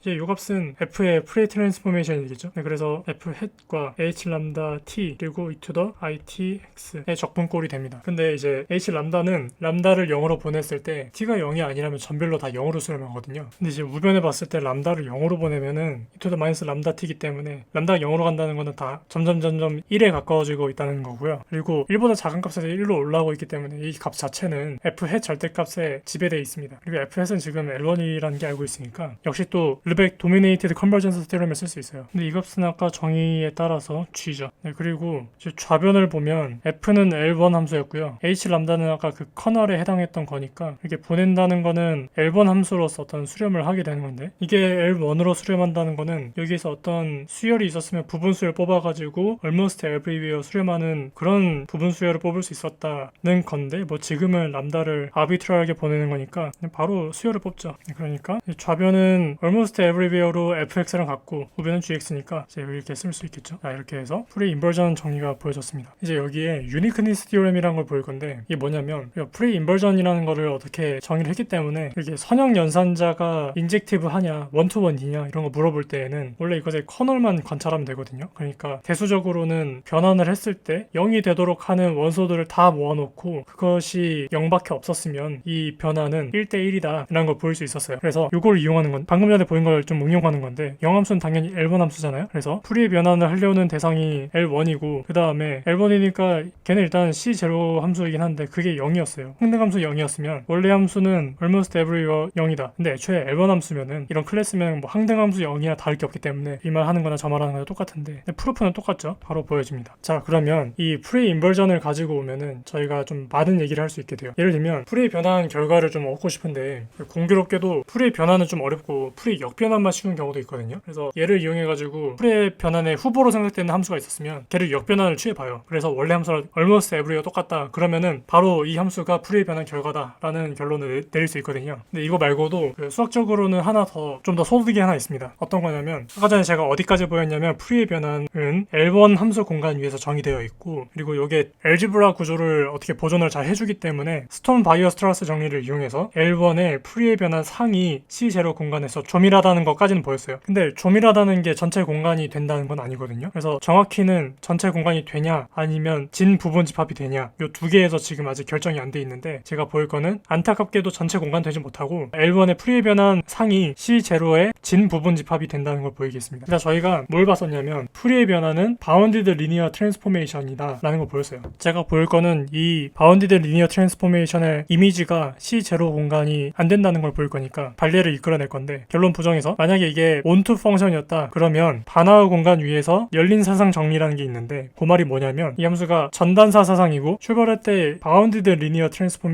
A: 이제 이 값은 F의 프리 트랜스포메이션이겠죠. 네, 그래서 F 햇과 H 람다 T 그리고 e to the ITX의 적분꼴이 됩니다. 근데 이제 H 람다는 람다를 0으로 보냈을 때 T가 0이 아니라면 전별로 다 0으로 수렴하거든요. 근데 이제 우변에 봤을 때 람다를 0으로 보내면은 e to the 마이너스 람다 T이기 때문에 람다가 0으로 간다는 거는 다 점점 1에 가까워지고 있다는 거고요. 그리고 1보다 작은 값에서 1로 올라오고 있기 때문에 이 값 자체는 F 햇 절대값에 지배되어 있습니다. 그리고 F 햇은 지금 L1이라는 게 알고 있으니까 역시 또 르벡 도미네이티드 컨버전스 테orem을 쓸 수 있어요. 근데 이 값은 아까 정의에 따라서 G죠. 네, 그리고 이제 좌변을 보면 F는 L1 함수였고요. H 람다는 아까 그 커널에 해당했던 거니까 이렇게 보낸다는 거는 L1 함수로서 어떤 수렴을 하게 되는 건데 이게 L1으로 수렴한다는 거는 여기에서 어떤 수열이 있었으면 부분 수열 뽑아가지고 almost everywhere 수렴하는 그런 부분 수열을 뽑을 수 있었다는 건데 뭐 지금은 람다를 아비트럴하게 보내는 거니까 바로 수열을 뽑죠. 그러니까 좌변은 almost everywhere로 fx랑 같고 우변은 gx니까 이제 이렇게 쓸 수 있겠죠. 자, 이렇게 해서 프리 인버전 정리가 보여졌습니다. 이제 여기에 유니크니스 티오렘이라는 걸 보일 건데 이게 뭐냐면 프리 인버전이라는 거를 어떻게 정의를 했기 때문에 이게 선형 연산자가 인젝티브 하냐 원투원이냐 이런 거 물어볼 때에는 원래 이것의 커널만 관찰하면 되거든요. 그러니까 대수적으로는 변환을 변환을 했을 때 0이 되도록 하는 원소들을 다 모아놓고 그것이 0밖에 없었으면 이 변화는 1대1이다 라는 걸 보일 수 있었어요. 그래서 이걸 이용하는 건 방금 전에 보인 걸 좀 응용하는 건데, 영함수는 당연히 L1 함수잖아요. 그래서 프리의 변환을 하려는 대상이 L1이고 그 다음에 L1이니까 걔는 일단 C0 함수이긴 한데 그게 0이었어요. 항등함수 0이었으면 원래 함수는 almost every 0이다. 근데 애초에 L1 함수면은 이런 클래스면 뭐 항등함수 0이나 다를 게 없기 때문에 이 말 하는 거나 저 말 하는 거나 똑같은데 프루프는 똑같죠. 바로 보여집니다. 자, 그러면 이 프리 인버전을 가지고 오면은 저희가 좀 많은 얘기를 할 수 있게 돼요. 예를 들면 프리의 변환 결과를 좀 얻고 싶은데 공교롭게도 프리의 변환은 좀 어렵고 프리 역변환만 쉬운 경우도 있거든요. 그래서 얘를 이용해가지고 프리의 변환의 후보로 생각되는 함수가 있었으면 걔를 역변환을 취해봐요. 그래서 원래 함수랑 almost every가 똑같다 그러면은 바로 이 함수가 프리의 변환 결과다라는 결론을 내릴 수 있거든요. 근데 이거 말고도 그 수학적으로는 하나 더 좀 더 소득이 하나 있습니다. 어떤 거냐면 아까 전에 제가 어디까지 보였냐면 프리의 변환은 L1 함수 공간 위에서 정의되어 있고, 그리고 이게 알지브라 구조를 어떻게 보존을 잘 해주기 때문에 스톤 바이어스 트라스 정리를 이용해서 L1의 프리의 변환 상이 C0 공간에서 조밀하다는 것까지는 보였어요. 근데 조밀하다는 게 전체 공간이 된다는 건 아니거든요. 그래서 정확히는 전체 공간이 되냐 아니면 진 부분 집합이 되냐 이 두 개에서 지금 아직 결정이 안 돼 있는데, 제가 보일 거는 안타깝게도 전체 공간 되지 못하고 L1의 프리의 변환 상이 C0의 진 부분 집합이 된다는 걸 보이겠습니다. 그래서 저희가 뭘 봤었냐면 프리의 변환은 바운디드 리니어 트랜스포메이션이다 라는 걸 보였어요. 제가 보일 거는 이 바운디드 리니어 트랜스포메이션의 이미지가 C0 공간이 안 된다는 걸 보일 거니까 발레를 이끌어낼 건데, 결론 부정해서 만약에 이게 온투 펑션이었다 그러면 반화의 공간 위에서 열린 사상 정리라는 게 있는데, 그 말이 뭐냐면 이 함수가 전단사 사상이고 출발할 때 바운디드 리니어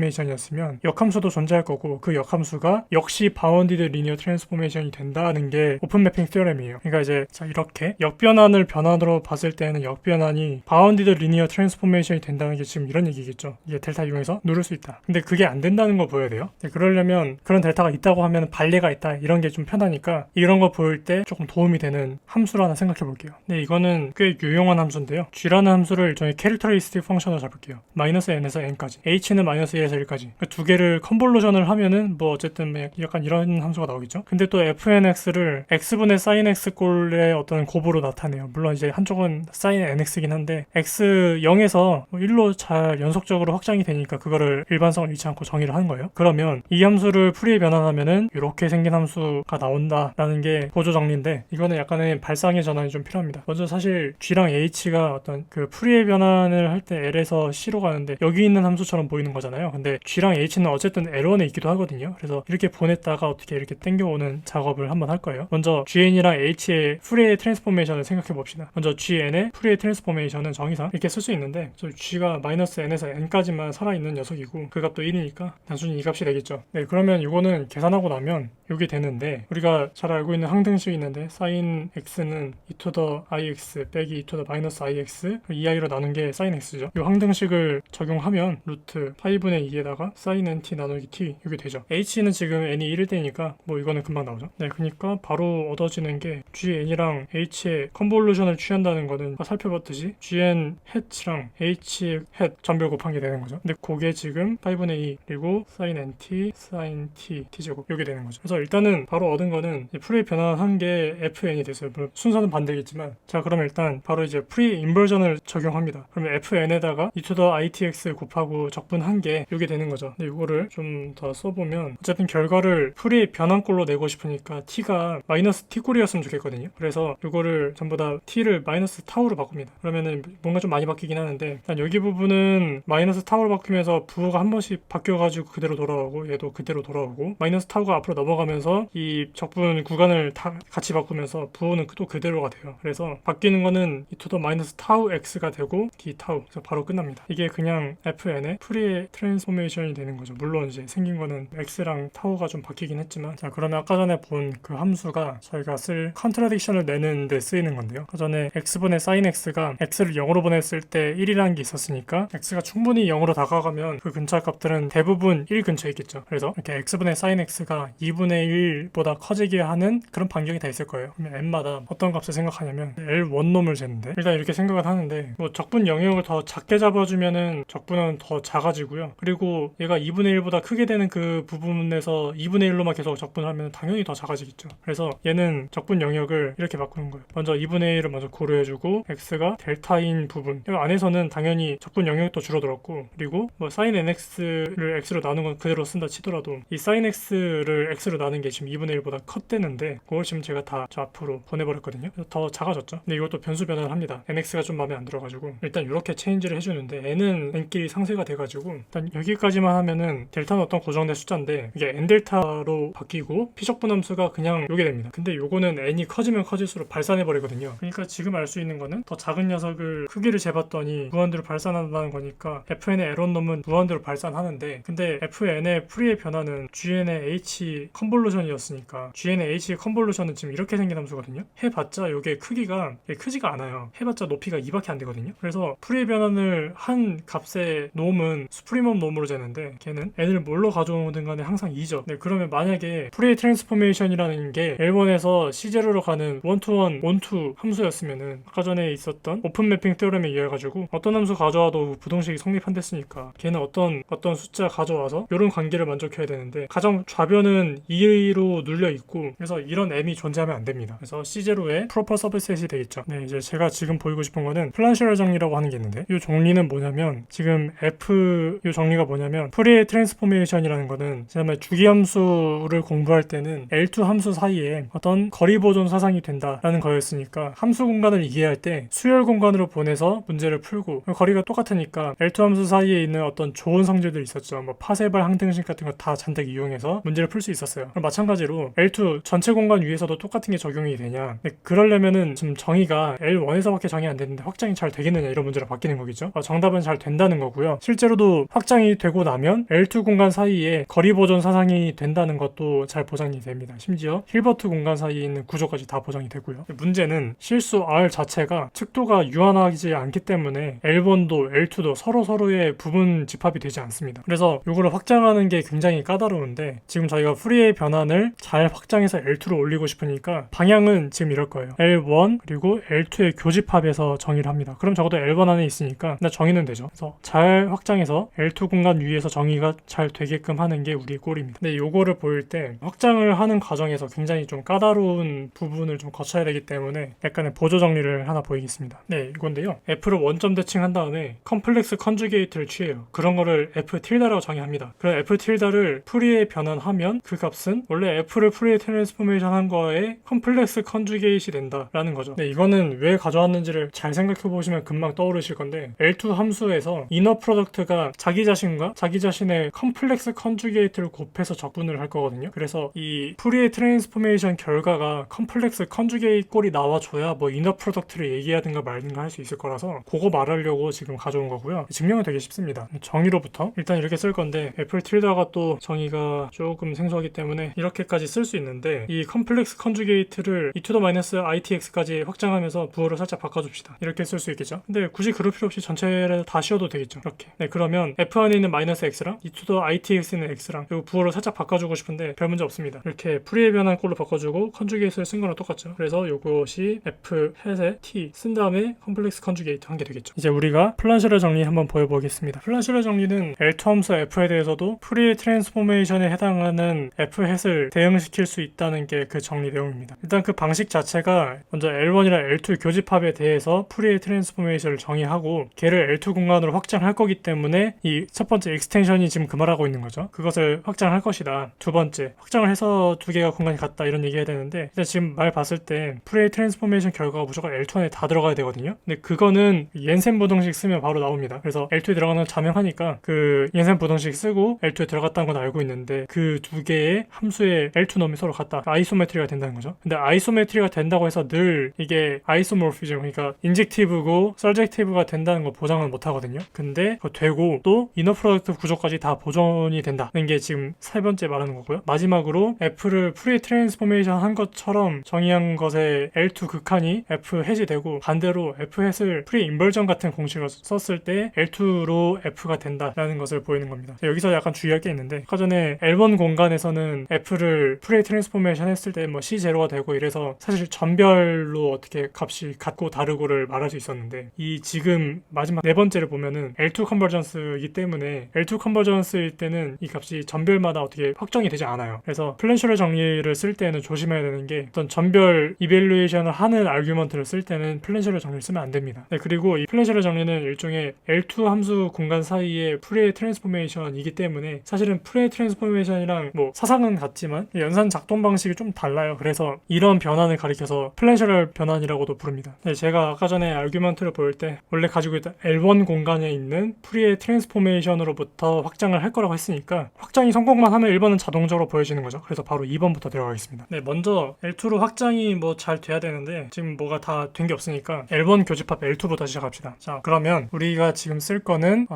A: 트랜스포메이션이었으면 역함수도 존재할 거고 그 역함수가 역시 바운디드 리니어 트랜스포메이션이 된다는 게 오픈 매핑 티어렘이에요. 그러니까 이제 자, 이렇게 역변환을 변환으로 봤을 때는 역변환이 바운디드 리니어 트랜스포메이션이 된다는 게 지금 이런 얘기겠죠. 이게 델타 이용해서 누를 수 있다. 근데 그게 안 된다는 걸 보여야 돼요. 그러려면 그런 델타가 있다고 하면 발레가 있다 이런 게 좀 편하니까 이런 거 보일 때 조금 도움이 되는 함수를 하나 생각해 볼게요. 근데 이거는 꽤 유용한 함수인데요. G라는 함수를 저희 캐릭터리스틱 펑션으로 잡을게요. 마이너스 n에서 n까지, h는 마이너스 1에서 1까지 그 두 개를 컨볼루션을 하면은 뭐 어쨌든 약간 이런 함수가 나오겠죠. 근데 또 fnx를 x분의 sin x 꼴의 어떤 곱으로 나타내요. 물론 이제 한쪽은 sin nx이긴 한데 x 0에서 1로 잘 연속적으로 확장이 되니까 그거를 일반성을 잃지 않고 정의를 하는 거예요. 그러면 이 함수를 프리에 변환하면은 이렇게 생긴 함수가 나온다라는 게 보조 정리인데, 이거는 약간의 발상의 전환이 좀 필요합니다. 먼저 사실 G랑 H가 어떤 그 프리에 변환을 할 때 L에서 C로 가는데 여기 있는 함수처럼 보이는 거잖아요. 근데 G랑 H는 어쨌든 L1에 있기도 하거든요. 그래서 이렇게 보냈다가 어떻게 이렇게 땡겨오는 작업을 한번 할 거예요. 먼저 GN이랑 H의 프리의 트랜스포메이션을 생각해 봅시다. 먼저 GN의 프리의 트랜스포메이션은 정의상 이렇게 쓸 수 있는데, G가 마이너스 n에서 n까지만 살아있는 녀석이고 그 값도 1이니까 단순히 이 값이 되겠죠. 네, 그러면 이거는 계산하고 나면 이게 되는데, 우리가 잘 알고 있는 항등식이 있는데 sin x는 e to the ix 빼기 e to the 마이너스 ix 2i로 나눈 게 sin x죠. 이 항등식을 적용하면 루트 파이분의 2에다가 sin nt 나누기 t 이게 되죠. h는 지금 n이 1일 때니까 뭐 이거는 금방 나오죠. 네, 그러니까 바로 얻어지는 게 gn이랑 h의 컨볼루션을 취한다는 거는 살펴봤듯이 gn hat랑 h의 hat 전별 곱한 게 되는 거죠. 근데 그게 지금 8분의 2 그리고 sin nt sin t t제곱 이게 되는 거죠. 그래서 일단은 바로 얻은 거는 프리 변환한 게 fn이 됐어요. 물론 순서는 반대겠지만, 자 그러면 일단 바로 이제 프리 인버전을 적용합니다. 그러면 fn에다가 e to the itx 곱하고 적분한 게 이게 되는 거죠. 근데 이거를 좀 더 써보면 어쨌든 결과를 프리 변환꼴로 내고 싶으니까 t가 마이너스 t꼴이었으면 좋겠거든요. 그래서 이거를 전부 다 t를 마이너스 타우로 바꿉니다. 그러면은 뭔가 좀 많이 바뀌긴 하는데, 일단 여기 부분은 마이너스 타우로 바뀌면서 부호가 한 번씩 바뀌어가지고 그대로 돌아오고 얘도 그대로 돌아오고, 마이너스 타우가 앞으로 넘어가면서 이 적분 구간을 다 같이 바꾸면서 부호는 또 그대로가 돼요. 그래서 바뀌는 거는 e to the 마이너스 타우 x가 되고 d 타우. 그래서 바로 끝납니다. 이게 그냥 fn의 프리의 트랜스포메이션이 되는 거죠. 물론 이제 생긴 거는 x랑 타우가 좀 바뀌긴 했지만, 자 그러면 아까 전에 본 그 함수가 저희가 쓸 컨트라딕션을 내는 데 쓰이는 건데요. 아까 전에 x분의 sin x가 x를 0으로 보냈을 때 1이라는 게 있었으니까 x가 충분히 0으로 다가가면 그 근처 값들은 대부분 1 근처에 있겠죠. 그래서 이렇게 x분의 sin x가 2분의 1보다 커지게 하는 그런 반경이 다 있을 거예요. 그러면 n마다 어떤 값을 생각하냐면 L 원놈을 재는데, 일단 이렇게 생각을 하는데 뭐 적분 영역을 더 작게 잡아주면은 적분은 더 작아지고요. 그리고 얘가 2분의 1보다 크게 되는 그 부분에서 2분의 1로만 계속 적분을 하면 당연히 더 작아지겠죠. 그래서 얘는 적분 영역을 이렇게 바꾸는 거예요. 먼저 2분의 1을 먼저 고려해주고 x가 델타인 부분 이 안에서는 당연히 적분 영역도 줄어들었고, 그리고 뭐 sin nx를 x로 나눈 건 그대로 쓴다 치더라도 이 sin x를 x로 나눈 게 지금 2분의 1보다 컸대는데 그걸 지금 제가 다 저 앞으로 보내버렸거든요. 그래서 더 작아졌죠. 근데 이것도 변수 변환을 합니다. nx가 좀 마음에 안 들어가지고 일단 이렇게 체인지를 해주는데 n은 n끼리 상쇄가 돼가지고 일단 여기까지만 하면은 델타는 어떤 고정된 숫자인데 이게 n 델타로 바뀌고 피적분 함수가 그냥 요게 됩니다. 근데 요거는 n이 커지면 커질수록 발산해 버리거든요. 그러니까 지금 알 수 있는 거는 더 작은 녀석을 크기를 재봤더니 무한대로 발산한다는 거니까 fn의 에런 놈은 무한대로 발산하는데, 근데 fn의 프리의 변화는 gn의 h 컨볼루션이었으니까 gn의 h 컨볼루션은 지금 이렇게 생긴 함수거든요. 해봤자 요게 크기가 크지가 않아요. 해봤자 높이가 2밖에 안 되거든요. 그래서 프리의 변환을 한 값의 놈은 수프리멈 놈으로 재는데 걔는 n을 뭘로 가져오든 간에 항상 2죠. 네, 그러면 만약에 프리의 트랜스포메이션이라는 게 L1에서 C0로 가는 원투원 원투 함수였으면은 아까 전에 있었던 오픈 매핑 테오렘에 의해 가지고 어떤 함수 가져와도 부동식이 성립한댔으니까 걔는 어떤 숫자 가져와서 이런 관계를 만족해야 되는데 가장 좌변은 2로 눌려 있고, 그래서 이런 m이 존재하면 안 됩니다. 그래서 C0의 프로퍼 서브셋이 되겠죠. 네, 이제 제가 지금 보이고 싶은 거는 플란시러 정리라고 하는 게 있는데 이 정리는 뭐냐면 지금 F 이 정리가 뭐냐면 프리의 트랜스포메이션이라는 거는 지난번에 주기함수를 공부할 때는 L2 함수 사이에 어떤 거리 보존 사상이 된다라는 거였으니까 함수 공간을 이해할 때 수열 공간으로 보내서 문제를 풀고 거리가 똑같으니까 L2 함수 사이에 있는 어떤 좋은 성질들이 있었죠. 뭐 파세발 항등식 같은 거 다 잔뜩 이용해서 문제를 풀 수 있었어요. 그럼 마찬가지로 L2 전체 공간 위에서도 똑같은 게 적용이 되냐, 근데 그러려면은 지금 정의가 L1에서밖에 정의 안 되는데 확장이 잘 되겠느냐 이런 문제로 바뀌는 거겠죠. 정답은 잘 된다는 거고요. 실제로도 확장이 되고 나면 L2 공간 사이에 거리 보존 사상이 된다는 것도 잘 보장이 됩니다. 심지어 힐버트 공간 사이에 있는 구조까지 다 보장이 되고요. 문제는 실수 R 자체가 특도가 유한하지 않기 때문에 L1도 L2도 서로의 부분 집합이 되지 않습니다. 그래서 이거를 확장하는 게 굉장히 까다로운데 지금 저희가 프리의 변환을 잘 확장해서 L2로 올리고 싶으니까 방향은 지금 이럴 거예요. L1 그리고 L2의 교집합에서 정의를 합니다. 그럼 적어도 L1 안에 있으니까 정의는 되죠. 그래서 잘 확장해서 L2 공간 위에서 정의가 잘 되게끔 하는 게 우리 꼴입니다. 근데 요거를 보일 때 확장을 하는 과정에서 굉장히 좀 까다로운 부분을 좀 거쳐야 되기 때문에 약간의 보조 정리를 하나 보이겠습니다. 네, 이건데요. F를 원점 대칭한 다음에 컴플렉스 컨주게이트를 취해요. 그런 거를 F 틸다라고 정의합니다. 그럼 F 틸다를 프리에 변환하면 그 값은 원래 F를 프리에 트랜스포메이션 한 거에 컴플렉스 컨주게이트이 된다라는 거죠. 네, 이거는 왜 가져왔는지를 잘 생각해 보시면 금방 떠오르실 건데 L2 함수에서 이너 프로덕트가 자기 자신과 자기 자신의 컴플렉스 컨주게이트를 곱해서 적분을 할 거거든요. 그래서 이 프리의 트랜스포메이션 결과가 컴플렉스 컨주게이트 꼴이 나와줘야 뭐 이너 프로덕트를 얘기하든가 말든가 할 수 있을 거라서 그거 말하려고 지금 가져온 거고요. 증명은 되게 쉽습니다. 정의로부터 일단 이렇게 쓸 건데 애플 틸다가 또 정의가 조금 생소하기 때문에 이렇게까지 쓸 수 있는데 이 컴플렉스 컨주게이트를 e to the minus itx까지 확장하면서 부호를 살짝 바꿔줍시다. 이렇게 쓸 수 있겠죠. 근데 굳이 그럴 필요 없이 전체를 다 씌워도 되겠죠. 이렇게. 네, 그러면 f 안에 있는 마이너스 x랑 e to the itx는 x랑 그리고 부호를 살짝 바꿔주고 싶은데 별 문제 없습니다. 이렇게 프리에 변한 꼴로 바꿔주고 컨주게이트를 쓴 거랑 똑같죠. 그래서 이것이 f 햇에 t 쓴 다음에 컴플렉스 컨주게이트 한 게 되겠죠. 이제 우리가 플란시러 정리 한번 보여보겠습니다. 플란시러 정리는 L2 함수 f에 대해서도 프리의 트랜스포메이션에 해당하는 f 햇을 대응시킬 수 있다는 게 그 정리 내용입니다. 일단 그 방식 자체가 먼저 L1이랑 L2 교집합에 대해서 프리의 트랜스포메이션을 정의하고 걔를 L2 공간으로 확장할 거기 때문에 이 첫 번째 익스텐션이 지금 그 말하고 있는 거죠. 그것을 확장할 것이다. 두 번째 확장을 해서 두 개가 공간이 같다 이런 얘기 해야 되는데 일단 지금 말 봤을 때 프리의 트랜스포메이션 결과가 무조건 L2 안에 다 들어가야 되거든요. 근데 그거는 옌센 부동식 쓰면 바로 나옵니다. 그래서 L2에 들어가는 걸 자명하니까 그 옌센 부동식 쓰고 L2에 들어갔다는 건 알고 있는데 그 두 개의 함수의 L2 놈이 서로 같다. 아이소메트리가 된다는 거죠. 근데 아이소메트리가 된다고 해서 늘 이게 아이소모피즘 그러니까 인젝티브고 서젝티브가 된다는 거 보장은 못 하거든요. 근데 그거 되고 또 이너 프로덕트 구조까지 다 보존이 된다는 게 지금 세 번째 말하는 거고요. 마지막으로 F를 프리 트랜스포메이션 한 것처럼 정의한 것의 L2 극한이 F 햇이 되고 반대로 F 햇을 프리 인버전 같은 공식을 썼을 때 L2로 F가 된다라는 것을 보이는 겁니다. 여기서 약간 주의할 게 있는데 아까 전에 L1 공간에서는 F를 프리 트랜스포메이션 했을 때 뭐 C0가 되고 이래서 사실 전별로 어떻게 값이 같고 다르고를 말할 수 있었는데 이 지금 마지막 네 번째를 보면은 L2 컨버전스이기 때문에 L2 컨버전스일 때는 이 값이 전별마다 어떻게 확정이 되지 않아요. 그래서 플랜셔러 정리를 쓸 때는 조심해야 되는 게 어떤 전별 이벨루에이션을 하는 아규먼트를 쓸 때는 플랜셔러 정리를 쓰면 안 됩니다. 네, 그리고 이 플래셔럴 정리는 일종의 L2 함수 공간 사이의 프리웨이 트랜스포메이션이기 때문에 사실은 프리웨이 트랜스포메이션이랑 뭐 사상은 같지만 연산 작동 방식이 좀 달라요. 그래서 이런 변환을 가리켜서 플래셔럴 변환이라고도 부릅니다. 네, 제가 아까 전에 아규먼트를 보일 때 원래 가지고 있던 L1 공간에 있는 프리웨이 트랜스포메이션으로부터 확장을 할 거라고 했으니까 확장이 성공만 하면 1번은 자동적으로 보여지는 거죠. 그래서 바로 2번부터 들어가겠습니다. 네, 먼저 L2로 확장이 뭐 잘 돼야 되는데 지금 뭐가 다 된 게 없으니까 L1 교집합 L2부터 시작합시다. 자, 그러면 우리가 지금 쓸 거는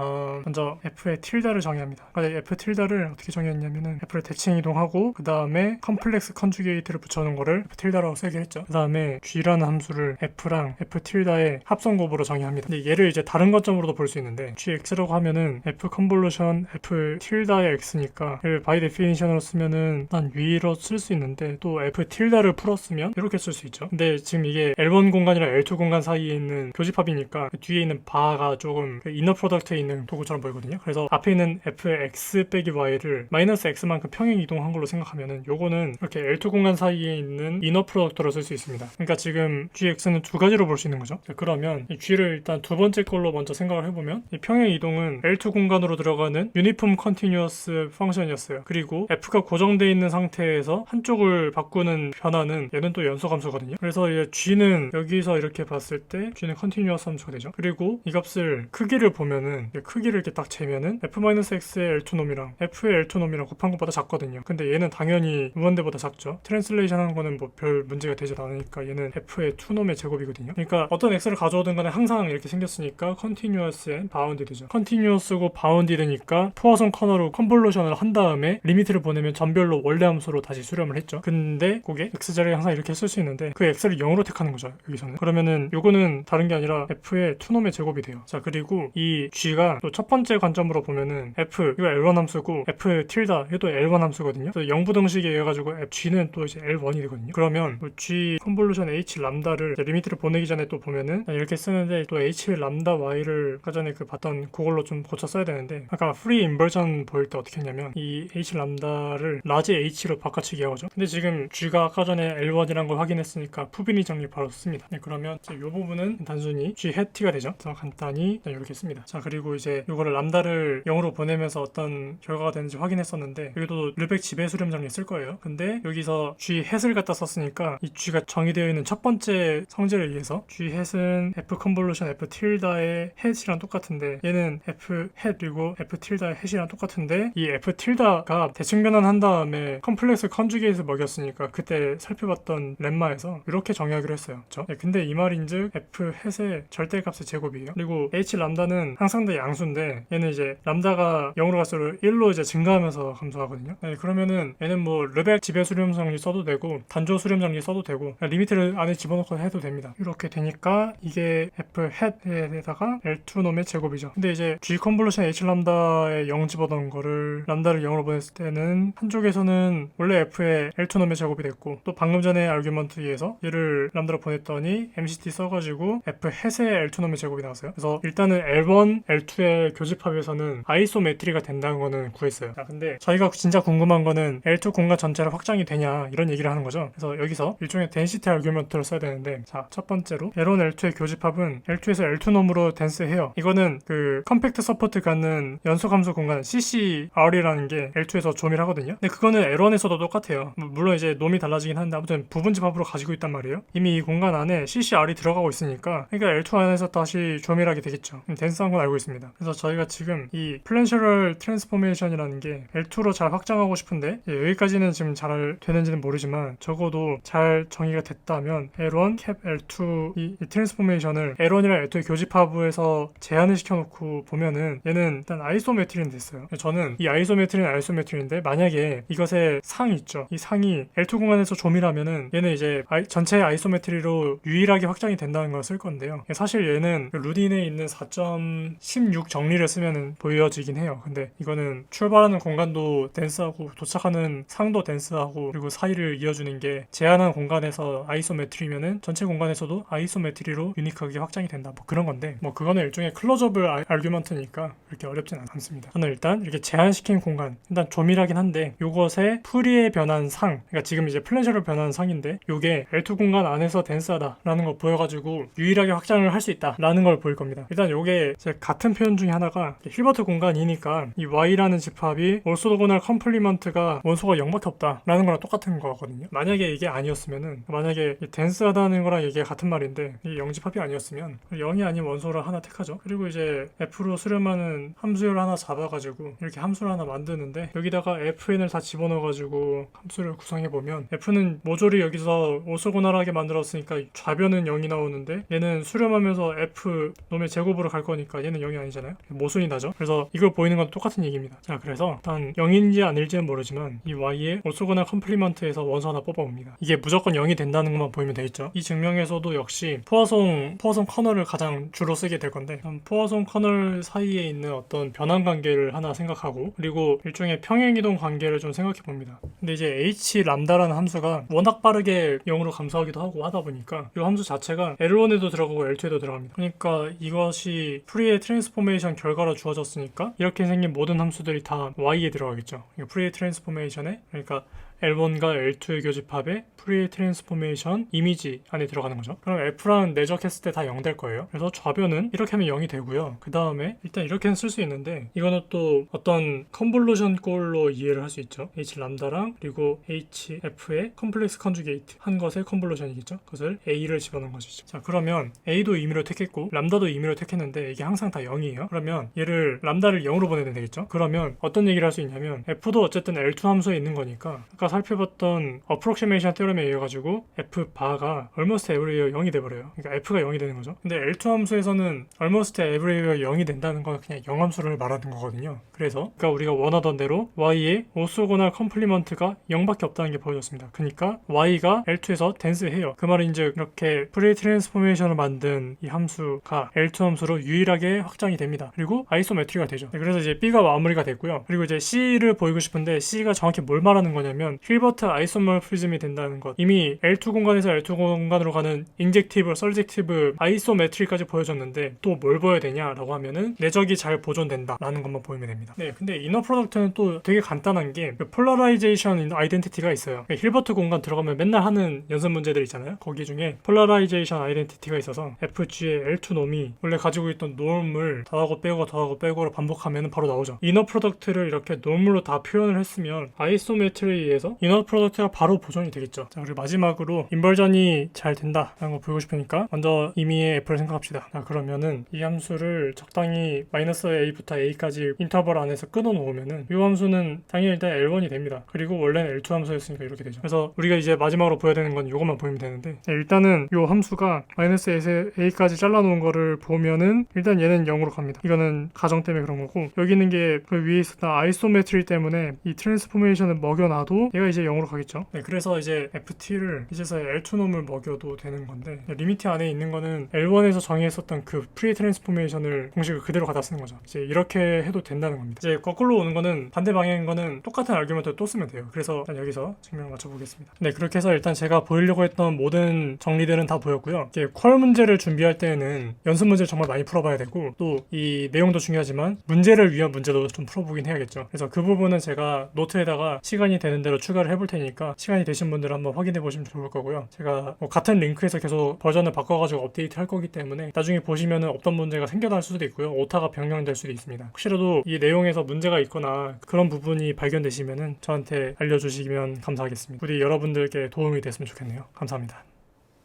A: 먼저 F의 틸다를 정의합니다. F 틸다를 어떻게 정의했냐면은 F를 대칭 이동하고 그 다음에 컴플렉스 컨주게이트를 붙여놓은 거를 F 틸다라고 쓰게 했죠. 그 다음에 G라는 함수를 F랑 F 틸다의 합성곱으로 정의합니다. 근데 얘를 이제 다른 관점으로도 볼 수 있는데 Gx라고 하면은 F 컨볼루션 F 틸다의 X니까 얘를 바이 데피니션으로 쓰면은 난 위로 쓸 수 있는데 또 F 틸다를 풀었으면 이렇게 쓸 수 있죠. 근데 지금 이게 L1 공간이랑 L2 공간 사이에 있는 교집합이니까 그 뒤에 있는 바가 조금 그 이너 프로덕트에 있는 도구처럼 보이거든요. 그래서 앞에 있는 fx 빼기 y를 마이너스 x만큼 평행 이동한 걸로 생각하면은 요거는 이렇게 L2 공간 사이에 있는 이너 프로덕트로 쓸 수 있습니다. 그러니까 지금 gx는 두 가지로 볼 수 있는 거죠. 그러면 이 g를 일단 두 번째 걸로 먼저 생각을 해보면 이 평행 이동은 L2 공간으로 들어가는 유니폼 컨티뉴어스 펑션이었어요. 그리고 f가 고정되어 있는 상태에서 한쪽을 바꾸는 변화는 얘는 또 연속 함수거든요. 그래서 이 g는 여기서 이렇게 봤을 때 g는 컨티뉴어스 함수가 되죠. 그리고 이 값을 크기를 보면은 크기를 이렇게 딱 재면은 f-x의 L2 놈이랑 f의 L2 놈이랑 곱한 것보다 작거든요. 근데 얘는 당연히 무한대보다 작죠. 트랜슬레이션 하는 거는 뭐 별 문제가 되지도 않으니까 얘는 f의 2놈의 제곱이거든요. 그러니까 어떤 x를 가져오든 간에 항상 이렇게 생겼으니까 컨티뉴어스 앤 바운디드죠. 컨티뉴어스고 바운디드니까 포화선 커널로 컨볼루션을 한 다음에 리미트를 보내면 전별로 원래 함수로 다시 수렴을 했죠. 근데 그게 x자리에 항상 이렇게 쓸 수 있는데 그 x를 0으로 택하는 거죠. 여기서는. 그러면은 요거는 다른 게 아니라 f의 2놈의 제곱이 돼요. 자, 그리고 이 g가 또 첫 번째 관점으로 보면은 f 이거 L1 함수고 f 틸다 이것도 L1 함수거든요. 그래서 영부등식에 의해 가지고 g는 또 이제 L1이 되거든요. 그러면 g 컨볼루션 h 람다를 리미트를 보내기 전에 또 보면은 이렇게 쓰는데 또 h 람다 y를 아까 전에 그 봤던 그걸로 좀 고쳐 써야 되는데 아까 프리 인버전 보일 때 어떻게 했냐면 이 h 람다를 라지 h로 바꿔치기 하죠. 근데 지금 g가 아까 전에 L1이란 걸 확인했으니까 푸비니 정리 바로 씁니다. 네, 그러면 이 부분은 단순히 g 해티가 되죠. 그래서 간단히 이렇게 씁니다. 자, 그리고 이제 이거를 람다를 0으로 보내면서 어떤 결과가 되는지 확인했었는데 여기도 르벡 지배 수렴 정리 쓸 거예요. 근데 여기서 g 햇을 갖다 썼으니까 이 g가 정의되어 있는 첫 번째 성질에 의해서 g 햇은 f 컨볼루션 f 틸다의 햇이랑 똑같은데 얘는 f 햇 그리고 f 틸다의 햇이랑 똑같은데 이 f 틸다가 대칭 변환한 다음에 컴플렉스 컨주게이트 먹였으니까 그때 살펴봤던 렘마에서 이렇게 정의하기로 했어요. 그렇죠? 네, 근데 이 말인즉 f 햇의 절대값의 제곱이에요. 그리고 h 람다는 항상 다 양수인데 얘는 이제 람다가 0으로 갈수록 1로 이제 증가하면서 감소하거든요. 네, 그러면은 얘는 뭐 르벡 지배 수렴 정리 써도 되고 단조 수렴 정리 써도 되고 리미트를 안에 집어넣고 해도 됩니다. 이렇게 되니까 이게 f 햇에다가 L2 놈의 제곱이죠. 근데 이제 g 컨볼루션 h 람다에 0 집어넣은 거를 람다를 0으로 보냈을 때는 한쪽에서는 원래 f의 L2 놈의 제곱이 됐고 또 방금 전에 아규먼트에서 얘를 람다로 보냈더니 MCT 써가지고 f 햇의 L2 놈의 제곱이 나왔어요. 그래서 일단은 L1, L2의 교집합에서는 아이소메트리가 된다는 거는 구했어요. 자, 근데 저희가 진짜 궁금한 거는 L2 공간 전체로 확장이 되냐 이런 얘기를 하는 거죠. 그래서 여기서 일종의 덴시티 아규먼트를 써야 되는데 자, 첫 번째로 L1, L2의 교집합은 L2에서 L2 놈으로 덴스해요. 이거는 그 컴팩트 서포트 갖는 연속함수 공간 CCR이라는 게 L2에서 조밀하거든요. 근데 그거는 L1에서도 똑같아요. 물론 이제 놈이 달라지긴 하는데 아무튼 부분집합으로 가지고 있단 말이에요. 이미 이 공간 안에 CCR이 들어가고 있으니까 그러니까 L2 안에서 다시 조밀하게 되겠죠. 덴스한 건 알고 있습니다. 그래서 저희가 지금 이 플랜셔럴 트랜스포메이션이라는 게 L2로 잘 확장하고 싶은데 여기까지는 지금 잘 되는지는 모르지만 적어도 잘 정의가 됐다면 L1, 캡 L2 이 트랜스포메이션을 L1이랑 L2의 교집합에서 제한을 시켜놓고 보면은 얘는 일단 아이소메트리는 됐어요. 저는 이 아이소메트리는 아이소메트리인데 만약에 이것의 상이 있죠. 이 상이 L2 공간에서 조밀하면은 얘는 이제 전체 아이소메트리로 유일하게 확장이 된다는 걸 쓸 건데요. 사실 얘는 루딘에 있는 4.16 정리를 쓰면 보여지긴 해요. 근데 이거는 출발하는 공간도 덴스하고 도착하는 상도 덴스하고 그리고 사이를 이어주는 게 제한한 공간에서 아이소메트리면은 전체 공간에서도 아이소메트리로 유니크하게 확장이 된다. 뭐 그런 건데 뭐 그거는 일종의 클로저블 아규먼트니까 그렇게 어렵진 않습니다. 저는 일단 이렇게 제한시킨 공간 일단 조밀하긴 한데 요것의 프리에 변한 상 그러니까 지금 이제 플랜셔로 변한 상인데 요게 L2 공간 안에서 덴스하다라는 거 보여가지고 함수로 유일하게 확장을 할 수 있다라는 걸 보일 겁니다. 일단 요게 같은 표현 중에 하나가 힐버트 공간이니까 이 y라는 집합이 orthogonal complement가 원소가 0밖에 없다라는 거랑 똑같은 거거든요. 만약에 이게 아니었으면은, 만약에 덴스하다는 거랑 이게 같은 말인데 이 0집합이 아니었으면 0이 아닌 원소를 하나 택하죠. 그리고 이제 f로 수렴하는 함수를 하나 잡아가지고 이렇게 함수를 하나 만드는데, 여기다가 fn을 다 집어넣어가지고 함수를 구성해보면 f는 모조리 여기서 오소고날하게 만들었으니까 좌변은 0이 나오는데, 얘는 수렴하면서 f 놈의 제곱으로 갈 거니까 얘는 0이 아니잖아요. 모순이 나죠. 그래서 이걸 보이는 건 똑같은 얘기입니다. 자, 그래서 일단 0인지 아닐지는 모르지만 이 y의 오소고날 컴플리먼트에서 원소 하나 뽑아옵니다. 이게 무조건 0이 된다는 것만 보이면 되겠죠. 이 증명에서도 역시 포화송 커널을 가장 주로 쓰게 될 건데, 포화송 커널 사이에 있는 어떤 변환 관계를 하나 생각하고, 그리고 일종의 평행이동 관계를 좀 생각해 봅니다. 근데 이제 h 람다라는 함수가 워낙 빠르게 0으로 감소하기도 하고 하다 보니까 이 함수 자체가 L1에도 들어가고 L2에도 들어갑니다. 그러니까 이것이 프리의 트랜스포메이션 결과로 주어졌으니까 이렇게 생긴 모든 함수들이 다 y에 들어가겠죠. 프리의 트랜스포메이션에, 그러니까 L1과 L2의 교집합에 프리의 트랜스포메이션 이미지 안에 들어가는 거죠. 그럼 F랑 내적했을 때 다 0 될 거예요. 그래서 좌변은 이렇게 하면 0이 되고요. 그 다음에 일단 이렇게는 쓸 수 있는데, 이거는 또 어떤 컨볼루션 꼴로 이해를 할 수 있죠. H 람다랑 그리고 HF의 컴플렉스 컨주게이트 한 것의 컨볼루션이겠죠. 그것을 A를 집어넣은 것이죠. 자, 그러면 A도 임의로 택했고 람다도 임의로 택했는데 이게 항상 다 0이에요. 그러면 얘를 람다를 0으로 보내면 되겠죠. 그러면 어떤 얘기를 할 수 있냐면, F도 어쨌든 L2 함수에 있는 거니까 아까 살펴봤던 어프록시메이션 테orem에 의해 가지고 F 바가 almost everywhere 0이 돼버려요. 그러니까 F가 0이 되는 거죠. 근데 L2 함수에서는 almost everywhere 0이 된다는 건 그냥 0 함수를 말하는 거거든요. 그래서 그러니까 우리가 원하던 대로 y의 오소고날 컴플리먼트가 0밖에 없다는 게 보여졌습니다. 그러니까 y가 L2에서 덴스해요. 그 말인즉 이렇게 프리 트랜스포메이션을 만든 이 함수가 L2 함수로 유일하게 확장이 됩니다. 그리고 아이소메트리가 되죠. 그래서 이제 B가 마무리가 됐고요. 그리고 이제 C를 보이고 싶은데 C가 정확히 뭘 말하는 거냐면 힐버트 아이소모르피즘이 된다는 것. 이미 L2 공간에서 L2 공간으로 가는 인젝티브, 서젝티브, 아이소메트리까지 보여줬는데 또 뭘 보여야 되냐라고 하면은 내적이 잘 보존된다 라는 것만 보이면 됩니다. 네, 근데 이너 프로덕트는 또 되게 간단한 게 폴라라이제이션 아이덴티티가 있어요. 힐버트 공간 들어가면 맨날 하는 연습 문제들 있잖아요. 거기 중에 폴라라이제이션 아이덴티티가 있어서 FG의 L2 놈이 원래 가지고 있던 놈을 더하고 빼고로 반복하면 바로 나오죠. 이너 프로덕트를 이렇게 놈으로 다 표현을 했으면 아이소메트리에 의해서 이너 프로덕트가 바로 보존이 되겠죠. 자, 그리고 마지막으로 인버전이 잘 된다라는 거 보이고 싶으니까 먼저 임의의 F를 생각합시다. 자, 그러면은 이 함수를 적당히 -a부터 a까지 인터벌 안에서 끊어 놓으면은 이 함수는 당연히 일단 L1이 됩니다. 그리고 원래는 L2 함수였으니까 이렇게 되죠. 그래서 우리가 이제 마지막으로 보여야 되는 건 이것만 보이면 되는데, 일단은 이 함수가 -a에서 a까지 잘라 놓은 거를 보면은 일단 얘는 0으로 갑니다. 이거는 가정 때문에 그런 거고, 여기 있는 게 그 위에 있었던 아이소메트리 때문에 이 트랜스포메이션을 먹여놔도 얘가 이제 0으로 가겠죠. 네, 그래서 이제 ft를 이제서 L2 놈을 먹여도 되는 건데, 리미트 안에 있는 거는 L1에서 정의했었던 그 프리 트랜스포메이션을 공식을 그대로 갖다 쓰는 거죠. 이제 이렇게 해도 된다는 겁니다. 이제 거꾸로 오는 거는, 반대 방향인 거는 똑같은 아규먼트를 또 쓰면 돼요. 그래서 일단 여기서 증명을 맞춰보겠습니다. 네, 그렇게 해서 일단 제가 보이려고 했던 모든 정리들은 다 보였고요. 이게 퀄 문제를 준비할 때는 연습 문제를 정말 많이 풀어봐야 되고, 또 이 내용도 중요하지만 문제를 위한 문제도 좀 풀어보긴 해야겠죠. 그래서 그 부분은 제가 노트에다가 시간이 되는 대로 추가를 해볼 테니까 시간이 되신 분들은 한번 확인해 보시면 좋을 거고요. 제가 같은 링크에서 계속 버전을 바꿔가지고 업데이트 할 거기 때문에 나중에 보시면은 어떤 문제가 생겨날 수도 있고요. 오타가 변경될 수도 있습니다. 혹시라도 이 내용에서 문제가 있거나 그런 부분이 발견되시면은 저한테 알려주시면 감사하겠습니다. 부디 여러분들께 도움이 됐으면 좋겠네요. 감사합니다.